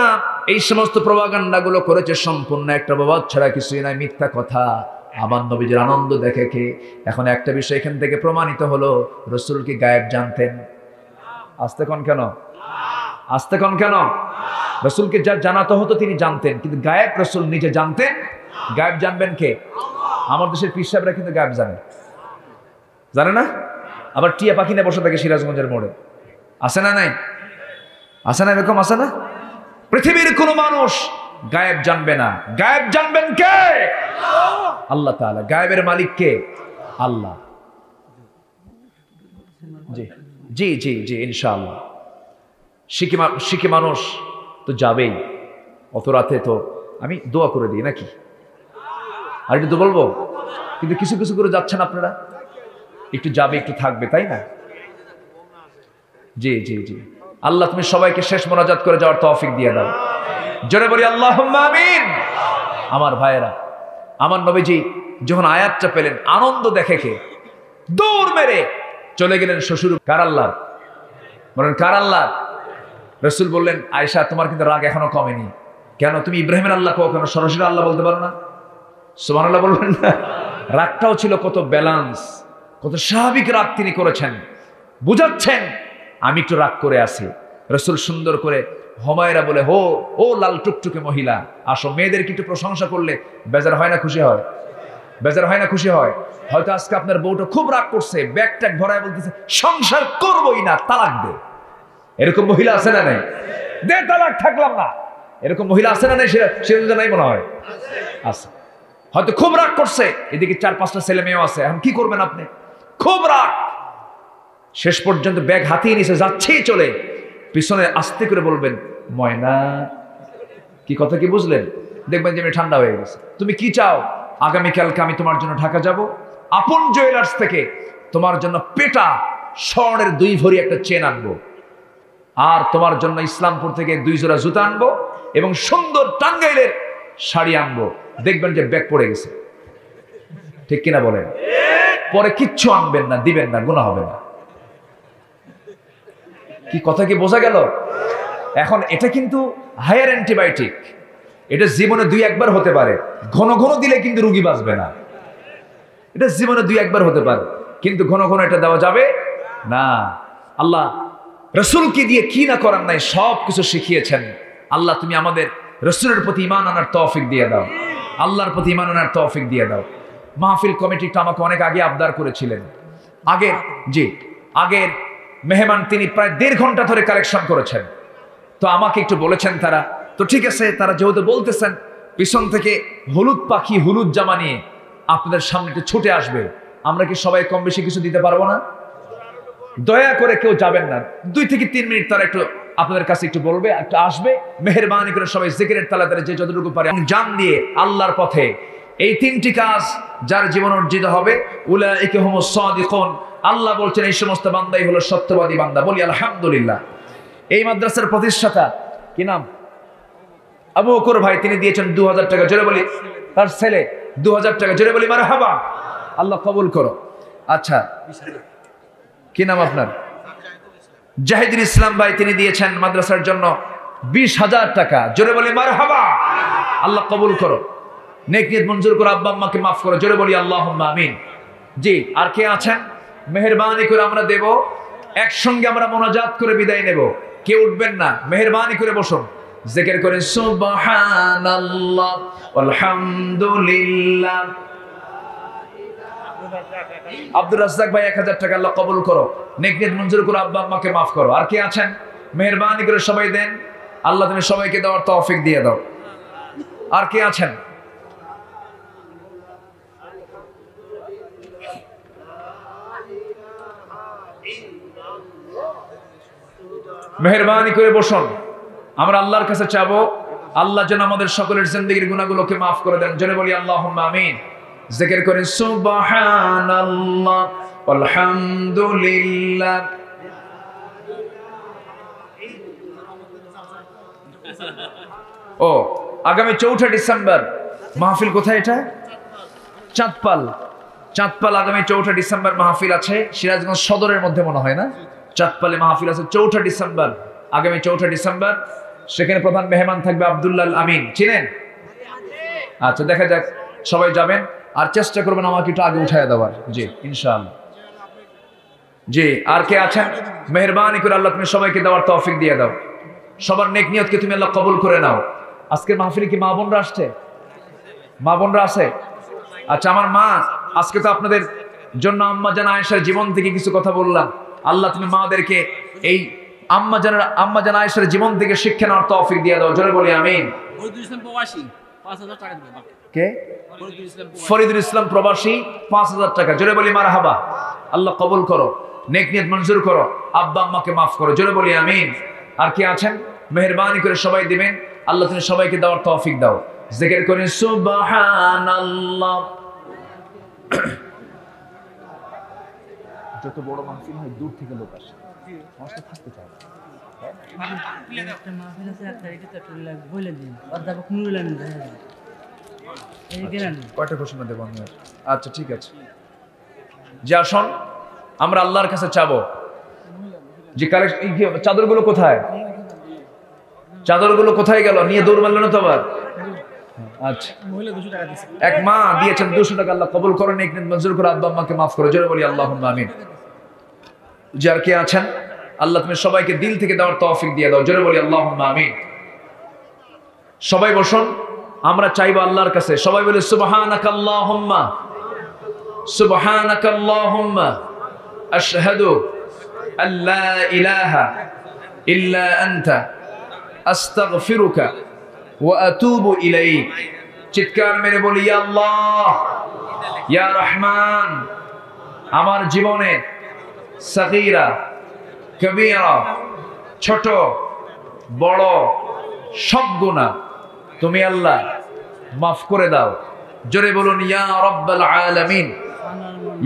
এই সমস্ত প্রপাগান্ডাগুলো করেছে সম্পূর্ণ একটা বাবাদ ছাড়া কিছুই নাই, মিথ্যা কথা। আমার নবীজির আনন্দ দেখে কে। এখন একটা বিষয় এখান থেকে প্রমাণিত হলো, রাসূল কি গায়েব জানতেন? আস্তে কোন কেন, আস্তে কোন কেন? রাসূলকে যা জানাতে হতো তিনি জানতেন, কিন্তু গায়েব রাসূল নিজে জানতেন। গায়েব জানবেন কে? আমার দেশের পীর সাহেবরা কিন্তু গায়েব জানে না। আবার টিয়া পাখি নিয়ে বসে থাকে সিরাজগঞ্জের মোড়ে, আছে না? নাই আছে না? এরকম আছে না? পৃথিবীর কোন মানুষ গায়েব জানবে না। গায়েব জানবেন কে? আল্লাহ তাআলা। গায়েবের মালিক কে? আল্লাহ। জি জি জি জি ইনশাআল্লাহ। শিখি মানুষ তো যাবেই, অত রাতে তো আমি দোয়া করে দিই নাকি? আর একটু তো বলবো, কিন্তু কিছু কিছু করে যাচ্ছেন আপনারা, একটু যাবে একটু থাকবে, তাই না? জি জি জি। আল্লাহ তুমি সবাইকে শেষ মোনাজাত করে যাওয়ার তৌফিক দিয়ে দাও। জোরে বলি আল্লাহুম্মা আমিন। আমার ভাইয়েরা, আমার নবীজি যখন আয়াতটা পেলেন, আনন্দ দেখে কে দৌড় মেরে চলে গেলেন শ্বশুর। কার আল্লাহ? বলেন কার আল্লাহ? রাসূল বললেন, আয়েশা তোমার কিন্তু রাগ এখনো কমেনি। কেন? তুমি ইব্রাহিমের আল্লাহ কেন সরাসরি আল্লাহ বলতে পারো না? সুবহানাল্লাহ বলবেন না? রাগটাও ছিল কত ব্যালেন্স, কত স্বাভাবিক রাগ তিনি করেছেন। বুঝাচ্ছেন আমি একটু রাগ করে আছি। রাসূল সুন্দর করে হুমায়রা বলে, ও লাল টুকটুকে মহিলা, আসো। মেয়েদেরকে একটু প্রশংসা করলে বেজার হয় না খুশি হয়? বেজার হয় না খুশি হয়? হয়তো আজকে আপনার বউটা খুব রাগ করছে, ব্যাগ ট্যাগ ভরায় বলতেছে সংসার করবই না, তালাক দে। এরকম মহিলা আছে না নাই? দে তালাক, থাকলাম না। এরকম মহিলা আছে না নাই? সেটা নাই মনে হয় আছে। হয়তো খুব রাগ করছে, এদিকে 4-5টা ছেলে মেয়েও আছে। এখন কি করবেন আপনি? খুব রাগ, শেষ পর্যন্ত ব্যাগ হাতিয়ে নিচে যাচ্ছেই চলে, পিছনে আস্তে করে বলবেন, ময়না। কি কথা কি বুঝলেন? দেখবেন যে আমি ঠান্ডা হয়ে গেছে। তুমি কি চাও? আগামীকালকে আমি তোমার জন্য ঢাকা যাব, আপন জুয়েলার্স থেকে তোমার জন্য পেটা স্বর্ণের 2 ভরি একটা চেন আনবো, আর তোমার জন্য ইসলামপুর থেকে 2 জোড়া জুতা আনবো, এবং সুন্দর টাঙ্গাইলের শাড়ি আনবো। দেখবেন যে ব্যাগ পড়ে গেছে। ঠিক কিনা বলেন? পরে কিচ্ছু আনবেন না, দিবেন না, গুনাহ হবে না। কি কথা কি বোঝা গেল? এখন এটা কিন্তু হায়ার অ্যান্টিবায়োটিক। এটা জীবনে 2-1 হতে পারে, ঘন ঘন দিলে কিন্তু রোগী বাঁচবে না। এটা জীবনে 2-1 হতে পারে, কিন্তু ঘন ঘন এটা দেওয়া যাবে না। আল্লাহ রাসূলকে দিয়ে কি না করার নাই, সব কিছু শিখিয়েছেন। আল্লাহ তুমি আমাদের রাসূলের প্রতি ঈমান আনার তৌফিক দিয়ে দাও, আল্লাহর প্রতি ঈমান আনার তৌফিক দিয়ে দাও। মাহফিল কমিটিটা আমাকে অনেক আগে আবদার করেছিলেন। আগের মেহমান তিনি প্রায় 1.5 ঘন্টা ধরে কালেকশন করেছেন। তো আমাকে একটু বলেছেন তারা, তো ঠিক আছে, তারা যেহেতু বলতেছেন, পিছন থেকে হলুদ পাখি হলুদ জামা নিয়ে আপনাদের সামনে একটু ছুটে আসবে। আমরা কি সবাই কম বেশি কিছু দিতে পারবো না? দয়া করে কেউ যাবেন না, 2 থেকে 3 মিনিট তারা একটু আপনাদের কাছে একটু বলবে, একটু আসবে। মেহেরবানি করে সবাই জিকিরের তালাতে যে যতটুকু পারে জান দিয়ে আল্লাহর পথে এই 3টি কাজ যার জীবন অর্জিত হবে, উলাইকা হুমুস সাদিকুন। আল্লাহ বলছেন এই সমস্ত বান্দাই হলো সত্যবাদী বান্দা। বলি আলহামদুলিল্লাহ। এই মাদ্রাসার প্রতিষ্ঠাতা কি নাম? আবু বকর ভাই, তিনি দিয়েছেন 2000 টাকা। জোরে বলি, তার ছেলে 2000 টাকা। জোরে বলি মারহাবা। আল্লাহ কবুল করো। আচ্ছা, কি নাম আপনার? জাহিদুল ইসলাম ভাই, তিনি দিয়েছেন মাদ্রাসার জন্য 20,000 টাকা। জোরে বলি মারহাবা। আল্লাহ কবুল করো, নেক নিয়ত মঞ্জুর করো, আব্বা আম্মাকে মাফ করো। জোরে বলি আল্লাহুম্মা আমিন। জি, আর কে আছেন? মেহেরবানি করে আমরা দেব, একসঙ্গে আমরা মোনাজাত করে বিদায় নেব। কেউ উঠবেন না, মেহেরবানি করে বসুন, জিকির করেন সুবহানাল্লাহ আলহামদুলিল্লাহ। আব্দুর রাজ্জাক ভাই 1000 টাকা। আল্লাহ কবুল করো, নেক নিয়ত মঞ্জুর করো, আব্বা আম্মাকে মাফ করো। আর কে আছেন? মেহেরবানি করে সবাই দেন। আল্লাহ তুমি সবাইকে দেওয়ার তৌফিক দিয়ে দাও। আর কে আছেন? মেহেরবানি করে বসুন, আমরা আল্লাহর কাছে চাবো আল্লাহ যেন আমাদের সকলের জিন্দেগির গুনাহগুলোকে মাফ করে দেন। জোরে বলি আল্লাহুম্মা আমিন। জিকির করেন সুবহানাল্লাহ আলহামদুলিল্লাহ। ও আগামী 4 ডিসেম্বর মাহফিল কোথায়? এটা চাঁদপাল। চাঁদপাল আগামী 4 ডিসেম্বর মাহফিল আছে সিরাজগঞ্জ সদরের মধ্যে মনে হয় না? চাঁদপালে মাহফিল আছে 4 ডিসেম্বর, আগামী 4 ডিসেম্বর। সেখানে প্রধান মেহমান থাকবে আব্দুল্লাহ আমিন, চিনেন? আচ্ছা, দেখা যাক, সবাই যাবেন আর চেষ্টা করবেন আমাকে একটু আগে উঠায় দেওয়ার। জি ইনশাআল্লাহ। জি, আর কে আছেন? মেহেরবানি করে আল্লাহ তুমি সবাইকে দেওয়ার তৌফিক দিয়ে দাও। সবার নেক নিয়তকে তুমি আল্লাহ কবুল করে নাও। আজকের মাহফিলে কি মা বোনরা আসছে? মা বোনরা আছে? আচ্ছা, আমার মা, আজকে তো আপনাদের জন্য আম্মা জান আয়েশার জীবন থেকে কিছু কথা বললাম। আল্লাহ তুমি মাদেরকে এই আম্মা জান আয়েশার জীবন থেকে শিক্ষা নেওয়ার তৌফিক দিয়ে দাও। জোরে বলি আমিন। কে? ফরিদুল ইসলাম প্রবাসী 5000 টাকা। জোরে বলি মারহাবা। আল্লাহ কবুল করো, নেক নিয়ত মঞ্জুর করো, আব্বা আম্মাকে মাফ করো। জোরে বলি আমিন। আর কি আছেন? মেহেরবানি করে সবাই দিবেন। আল্লাহ তুমি সবাইকে দেওয়ার তৌফিক দাও। জিকির করেন সুবহানাল্লাহ। যত বড় মাহফিল হয় দূর থেকে লোক আসে, সমস্যা থাকতে চায়। কয়টা ঘোষণা দেব আমি? আচ্ছা ঠিক আছে, যে আসুন আমরা আল্লাহর কাছে চাবো যে চাদরগুলো কোথায়? চাদরগুলো কোথায় গেল? নিয়ে দৌড় মারলেন তো আবার? আচ্ছা, এক মা দিয়েছেন 200 টাকা। আল্লাহ কবুল করেন, নেক নিয়ত মঞ্জুর করে, আব্বা আম্মাকে মাফ করে। জোরে বলি আল্লাহুম্মা আমিন। যার কে আছেন আল্লাহ তুমি সবাইকে দিল থেকে দেওয়ার তৌফিক দিয়ে দাও। জোরে বলি আল্লাহুম্মা আমিন। সবাই বসুন, আমরা চাইবো আল্লাহর কাছে। সবাই বলি সুবহানাকাল্লাহুম্মা সুবহানাকাল্লাহুম্মা আশহাদু আল্লা ইলাহা ইল্লা আনতা আস্তাগফিরুকা ওয়া আতুবু ইলাইক। চিৎকার মেরে বলি ইয়া আল্লাহ ইয়া রহমান, আমার জীবনে সগীরা কবীরা, ছোট বড় সব গুনাহ তুমি আল্লাহ মাফ করে দাও। জোরে বলুন ইয়া রাব্বাল আলামিন,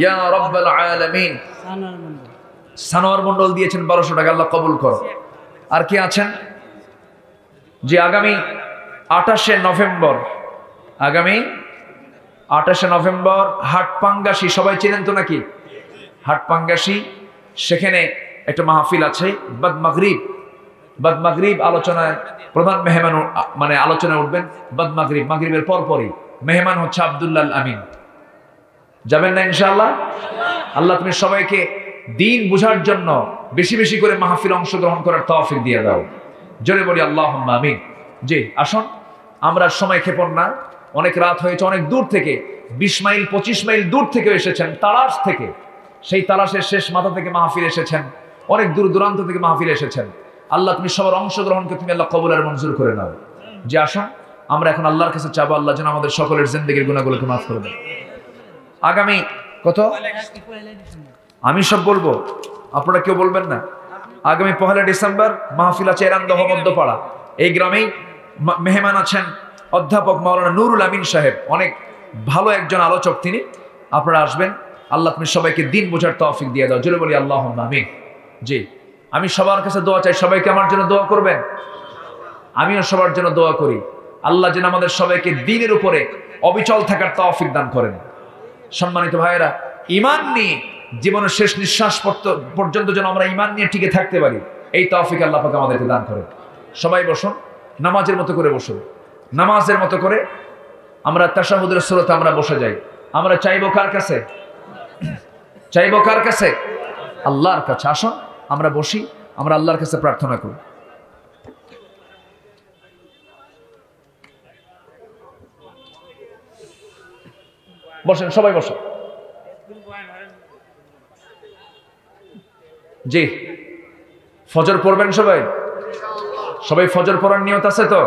ইয়া রাব্বাল আলামিন। সানোয়ার মন্ডল দিয়েছেন 1200 টাকা। আল্লাহ কবুল করো। আর কি আছেন? যে আগামী 28শে নভেম্বর, আগামী 28শে নভেম্বর হাটপাঙ্গাসী, সবাই চেনেন তো নাকি? হাটপাঙ্গাসী, সেখানে একটা মাহফিল আছে। বাদ মাগরিব আলোচনায় প্রধান মেহমান, মানে আলোচনায় উঠবেন বাদ মাগরিব, মাগরিবের পরপরই। মেহমান হচ্ছে আব্দুল্লাহ আমিন। যাবেন না ইনশাআল্লাহ? আল্লাহ তুমি সবাইকে দিন বুঝার জন্য বেশি বেশি করে মাহফিল অংশগ্রহণ করার তৌফিক দিয়ে দাও। জোরে বলি আল্লাহুম্মা আমিন। জি আসুন, আমরা সময় ক্ষেপণ না, অনেক রাত হয়েছে। অনেক দূর থেকে 20 মাইল 25 মাইল দূর থেকে এসেছেন, তালাশ থেকে, সেই তালাশের শেষ মাথা থেকে মাহফিল এসেছেন, অনেক দূর দূরান্ত থেকে মাহফিল এসেছেন। আল্লাহ তুমি সবার অংশগ্রহণকে তুমি আল্লাহ কবুল আর মঞ্জুর করে নাও। যে আসুন আমরা এখন আল্লাহর কাছে চাবো, আল্লাহ যেন আমাদের সকলের জিন্দেগীর গুনাহগুলোকে মাফ করে দেন। আগামী কত? আমি সব বলবো, আপনারা কেউ বলবেন না। আগামী 1 ডিসেম্বর মাহফিল আছে এরান্দহ মধ্যপাড়া। এই গ্রামেই মেহমান আছেন অধ্যাপক মাওলানা নুরুল আমিন সাহেব, অনেক ভালো একজন আলোচক তিনি। আপনারা আসবেন। আল্লাহ তুমি সবাইকে দিন বোঝার তৌফিক দিয়ে দাও। জোরে বলি আল্লাহুম্মা আমিন। জি, আমি সবার কাছে দোয়া চাই, সবাইকে আমার জন্য দোয়া করবেন। আমিও সবার জন্য দোয়া করি, আল্লাহ যেন আমাদের সবাইকে দিনের উপরে অবিচল থাকার তৌফিক দান করেন। সম্মানিত ভাইয়েরা, ঈমান নিয়ে জীবনের শেষ নিঃশ্বাস পর্যন্ত যেন আমরা ঈমান নিয়ে টিকে থাকতে পারি, এই তৌফিক আল্লাহ পাক আমাদেরকে দান করেন। সবাই বসুন, নামাজের মতো করে বসুন। নামাজের মতো করে আমরা তাশাহুদের সুরতে আমরা বসে যাই। আমরা চাইবো কার কাছে? চাইবো কার কাছে? আল্লাহর কাছে। আসুন আমরা বসি, আমরা আল্লাহর কাছে প্রার্থনা করি। বসেন, সবাই বসেন। জি, ফজর পড়বেন সবাই? সবাই ফজর পড়ার নিয়ত আছে তো?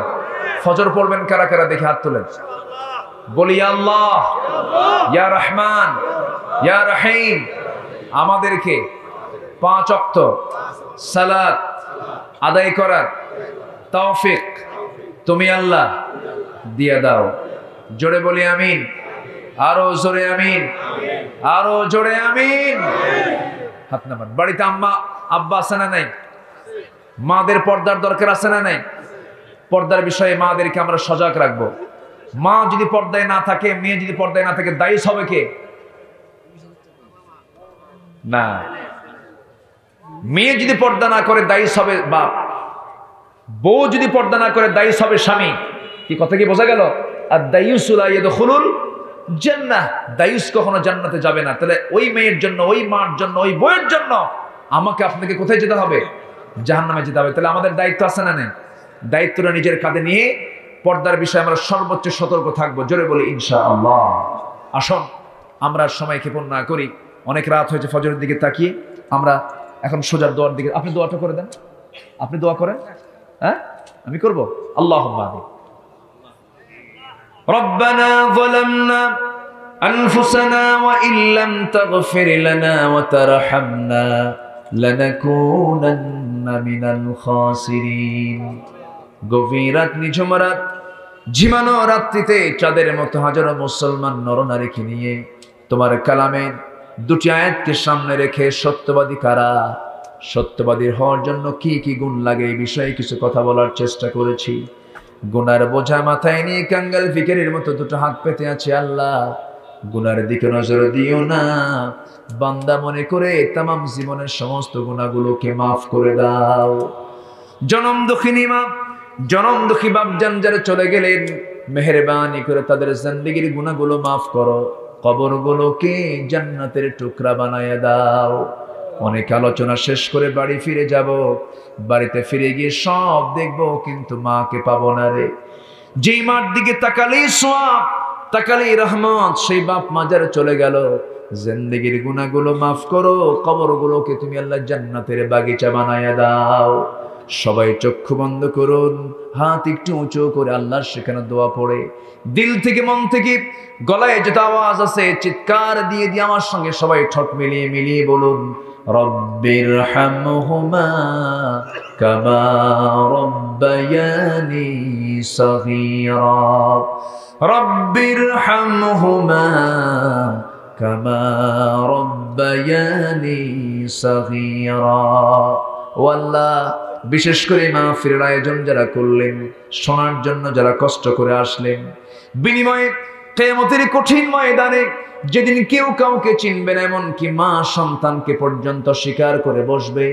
ফজর পড়বেন কারা কারা দেখে হাত তোলেন। বলি আল্লাহ ইয়া রহমান ইয়া রহিম, আমাদেরকে 5 ওয়াক্ত সালাত আদায় করার তৌফিক তুমি আল্লাহ দিয়ে দাও। জোরে বলি আমিন। আরো জোরে আমিন, আরো জোরে আমিন। হাত নামান। বাড়িতে আম্মা আব্বা আছে না নাই? মাদের পর্দার দরকার আছে না নাই? পর্দার বিষয়ে মাদেরকে আমরা সজাগ রাখবো। মা যদি পর্দায় না থাকে, মেয়ে যদি পর্দায় না থাকে, দায়ী হবে কে? না, মেয়ে যদি পর্দা না করে দায়ী হবে বাপ, বউ যদি পর্দা না করে দায়ী হবে স্বামী। কি কথা কি বোঝা গেল? আর দায়ুস লা ইয়াদখুলুল জান্নাহ, দায়ুস কখনো জান্নাতে যাবে না। তাহলে ওই মেয়ের জন্য, ওই মার জন্য, ওই বউয়ের জন্য আমাকে আপনাকে কোথায় যেতে হবে? জাহান্নামে যেতে হবে। তাহলে আমাদের দায়িত্ব আছে না নেই? দায়িত্বটা নিজের কাঁধে নিয়ে পর্দার বিষয়ে আমরা সর্বোচ্চ সতর্ক থাকবো। জোরে বলি ইনশাআল্লাহ। আসুন আমরা সময় ক্ষেপণ না করি, অনেক রাত হয়েছে, ফজরের দিকে তাকিয়ে আমরা এখন সোজার দোয়ার দিকে। আপনি দোয়াটা করে দেন, আপনি দোয়া করেন। হ্যাঁ, আমি করবো। আল্লাহুম্মা আমিন। রব্বানা যালামনা আনফুসানা ওয়া ইল্লাম তাগফির লানা ওয়া তারহামনা লানাকুনান্না মিনাল খাসিরিন। গভীর রাত, নিঝুম রাত, ঝিমানো রাত্রিতে চাঁদের মতো হাজারো মুসলমান নরনারীকে নিয়ে তোমার কালামের দুটি আয়াতকে সামনে রেখে সত্যবাদী কারা, সত্যবাদীর হওয়ার জন্য কি কি গুণ লাগে এই বিষয়ে কিছু কথা বলার চেষ্টা করেছি। গুনার বোঝা মাথায় নিয়ে কাঙ্গাল ফিকিরের মতো দুটো হাত পেতে আছে। আল্লাহ, গুনার দিকে নজর দিও না, বান্দা মনে করে তামাম জীবনের সমস্ত গুনাহগুলোকে মাফ করে দাও। জনম দুঃখিনী মা, জনম দুঃখী বাপজান যারা চলে গেলেন, মেহেরবানি করে তাদের জিন্দেগির গুনাহগুলো মাফ করো, কবরগুলোকে জান্নাতের টুকরা বানায় দাও। অনেক আলোচনা শেষ করে বাড়ি ফিরে যাব, বাড়িতে ফিরে গিয়ে সব দেখবো কিন্তু মাকে পাবো না রে। যেই মার দিকে তাকালেই সওয়াব, তাকালেই রহমত, সেই বাপ মা যারা চলে গেল, জিন্দেগির গুনাহগুলো মাফ করো, কবরগুলোকে তুমি আল্লাহ জান্নাতের বাগিচা বানায় দাও। সবাই চক্ষু বন্ধ করুন, হাত একটু উঁচু করে আল্লাহর সেখানে দোয়া পড়ে দিল থেকে, মন থেকে, গলায় যেটা আওয়াজ আছে চিৎকার দিয়ে দিয়ে আমার সঙ্গে সবাই ঠোঁট মিলিয়ে মিলিয়ে বলুন, রব্বির হামহুমা কামা রব্বায়ানি সগীরা, রব্বির হামহুমা কামা রব্বায়ানি সগীরা। ও আল্লাহ, বিশেষ করে মাহফিলের আয়োজন যারা করলেন, শোনার জন্য যারা কষ্ট করে আসলেন, বিনিময়ে কিয়ামতের কঠিন ময়দানে যেদিন কেউ কাউকে চিনবে না, এমনকি মা সন্তানকে পর্যন্ত স্বীকার করে বসবে,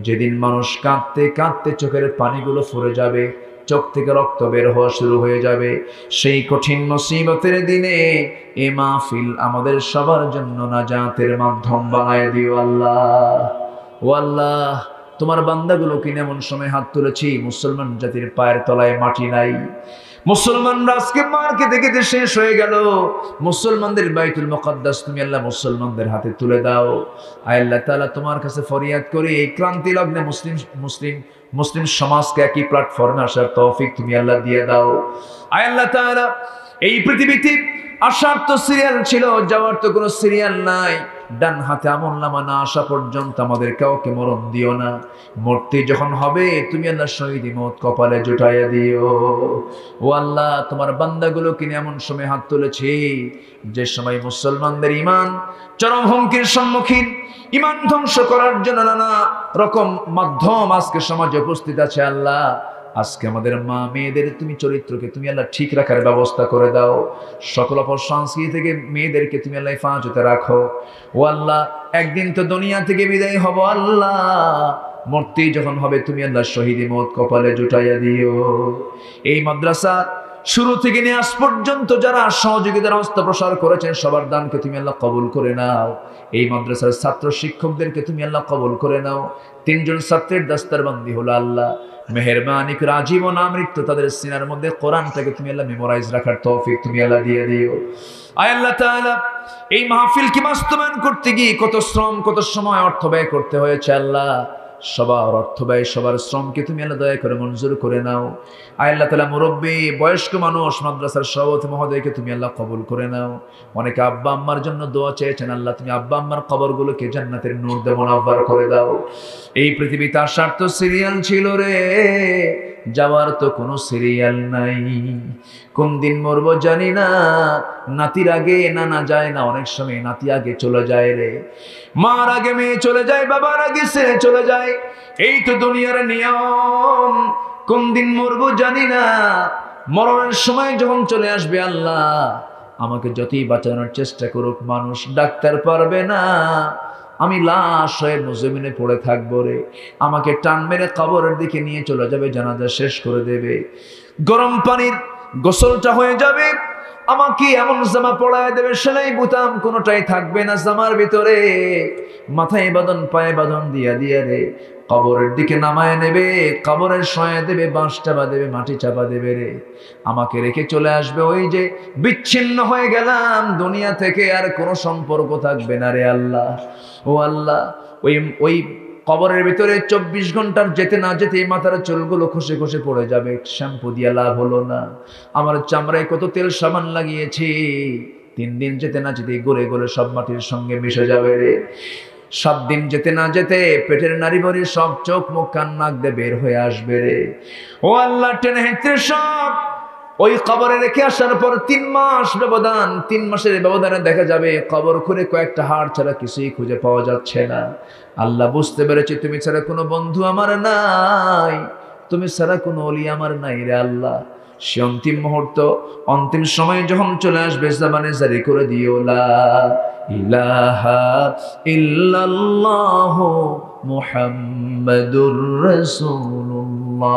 যেদিন মানুষ কাঁদতে কাঁদতে চোখের পানিগুলো ফুরে যাবে, চোখ থেকে রক্ত বের হওয়া শুরু হয়ে যাবে, সেই কঠিন মুসিবতের দিনে এ মাহফিল আমাদের সবার জন্য নাজাতের মাধ্যম বানায় দিও আল্লাহ। ও আল্লাহ, তোমার বান্দাগুলোকে এমন সময় হাত তুলেছি মুসলমান জাতির পায়ের তলায় মাটি নাই। মুসলমানরা আজকে মার খেতে খেতে শেষ হয়ে গেল। মুসলমানদের বাইতুল মুকাদ্দাস তুমি আল্লাহ মুসলমানদের হাতে তুলে দাও। আয় আল্লাহ তাআলা, তোমার কাছে ফরিয়াদ করি, এই ক্রান্তি লগ্নে মুসলিম সমাজকে একই প্ল্যাটফর্মে আসার তৌফিক তুমি আল্লাহ দিয়ে দাও। আয় আল্লাহ তাআলা, এই পৃথিবীতে আসার তো সিরিয়াল ছিল, যাওয়ার তো কোনো সিরিয়াল নাই। ডান হাতে আমলনামা না আসা পর্যন্ত আমাদের কাউকে মরণ দিও না। মরতে যখন হবে তুমি আল্লাহ শহীদি মওত কপালে জুটাইয়া দিও। ও আল্লাহ, তোমার বান্দাগুলোকে নিয়ে এমন সময় হাত তুলেছি যে সময় মুসলমানদের ঈমান চরম হুমকির সম্মুখীন, ঈমান ধ্বংস করার জন্য নানা রকম মাধ্যম আজকে সমাজে উপস্থিত আছে। আল্লাহ, আজকে আমাদের মা মেয়েদের তুমি চরিত্রকে তুমি আল্লাহ ঠিক রাখার ব্যবস্থা করে দাও। সকল অপসংস্কৃতি থেকে মেয়েদেরকে তুমি আল্লাহ হেফাজতে রাখো। ও আল্লাহ, একদিন তো দুনিয়া থেকে বিদায় হব আল্লাহ, মরতে যখন হবে তুমি আল্লাহ শহীদি মওত কপালে জুটাইয়া দিও। এই মাদ্রাসা শুরু থেকে নিয়ে আজ পর্যন্ত যারা সহযোগিতার হস্ত প্রসার করেছেন সবার দানকে তুমি আল্লাহ কবুল করে নাও। এই মাদ্রাসার ছাত্র শিক্ষকদেরকে তুমি আল্লাহ কবুল করে নাও। 3 জন ছাত্রের দাস্তারবন্দি হলো আল্লাহ, মেহেরবানি করে আজীবন আমৃত্যু তাদের সিনার মধ্যে কোরআনটাকে তুমি আল্লাহ মেমোরাইজ রাখার তৌফিক তুমি আল্লাহ দিয়ে দিও। আয় আল্লাহ তাআলা, এই মাহফিল কি বাস্তবায়ন করতে গিয়ে কত শ্রম কত সময় অর্থ ব্যয় করতে হয়েছে আল্লাহ, সবার অর্থ ব্যয় সবার শ্রমকে তুমি আল্লাহ দয়া করে মঞ্জুর করে নাও। আয় আল্লাহ তাআলা, মুরব্বী বয়স্ক মানুষ মাদ্রাসার সভাপতি মহোদয়কে তুমি আল্লাহ কবুল করে নাও। অনেকে আব্বা আম্মার জন্য দোয়া চেয়েছেন, আল্লাহ তুমি আব্বা আম্মার কবরগুলোকে জান্নাতের নূর দিয়ে মুনাব্বার করে দাও। এই পৃথিবীতে আসার তো সিরিয়াল ছিল রে, যাওয়ার তো কোনো সিরিয়াল নাই। কোন দিন মরবো জানি না, নাতির আগে নানা যায় না, অনেক সময় নাতি আগে চলে যায় রে। মার আগে মেয়ে চলে যায়, বাবার আগে ছেলে চলে যায়, এই তো দুনিয়ার নিয়ম। কোন দিন মরবো জানি না, মরণের সময় যখন চলে আসবে, আল্লাহ আমাকে যতই বাঁচানোর চেষ্টা করুক মানুষ, ডাক্তার পারবে না, আমি লাশ হয়ে জমিনে পড়ে থাকবো রে। আমাকে টান মেরে কবরের দিকে নিয়ে চলে যাবে, জানাজা শেষ করে দেবে, গরম পানির গোসলটা হয়ে যাবে, আমাকে এমন জামা পরায় দেবে, সেলাই বুতাম কোনোটাই থাকবে না জামার ভিতরে, মাথায় বাঁধন পায়ে বাঁধন দিয়া দিয়া রে কবরের দিকে নামায় নেবে, কবরের শয়ে দেবে, বাঁশ চাপা দেবে, মাটি চাপা দেবে রে। আমাকে রেখে চলে আসবে, ওই যে বিচ্ছিন্ন হয়ে গেলাম দুনিয়া থেকে, আর কোনো সম্পর্ক থাকবে না রে আল্লাহ। ও আল্লাহ, ওই কবরের ভিতরে 24 ঘন্টার যেতে না যেতে মাথার চুলগুলো খসে খসে পড়ে যাবে, শ্যাম্পু দিয়া লাভ হলো না, আমার চামড়ায় কত তেল সাবান লাগিয়েছি, 3 দিন যেতে না যেতে গলে গলে সব মাটির সঙ্গে মিশে যাবে রে। 7 দিন যেতে না যেতে পেটের নারী ভরি সব চোখ মুখ কান নাক দিয়ে বের হয়ে আসবে রে। ও আল্লাহ, টেনে হেঁটে সব ওই কবরে রেখে আসার পর 3 মাস ব্যবধান, 3 মাসের ব্যবধানে দেখা যাবে কবর খুঁড়ে কয়েকটা হাড় ছাড়া কিছুই খুঁজে পাওয়া যাচ্ছে না। আল্লাহ বুঝতে পেরেছি তুমি ছাড়া কোনো বন্ধু আমার নাই, তুমি ছাড়া কোনো ওলি আমার নাই রে আল্লাহ। সে অন্তিম মুহূর্ত, অন্তিম সময় যখন চলে আসবে, জামানে জারি করে দিও লা ইলাহা ইল্লাল্লাহু মুহাম্মাদুর রাসূলুল্লাহ।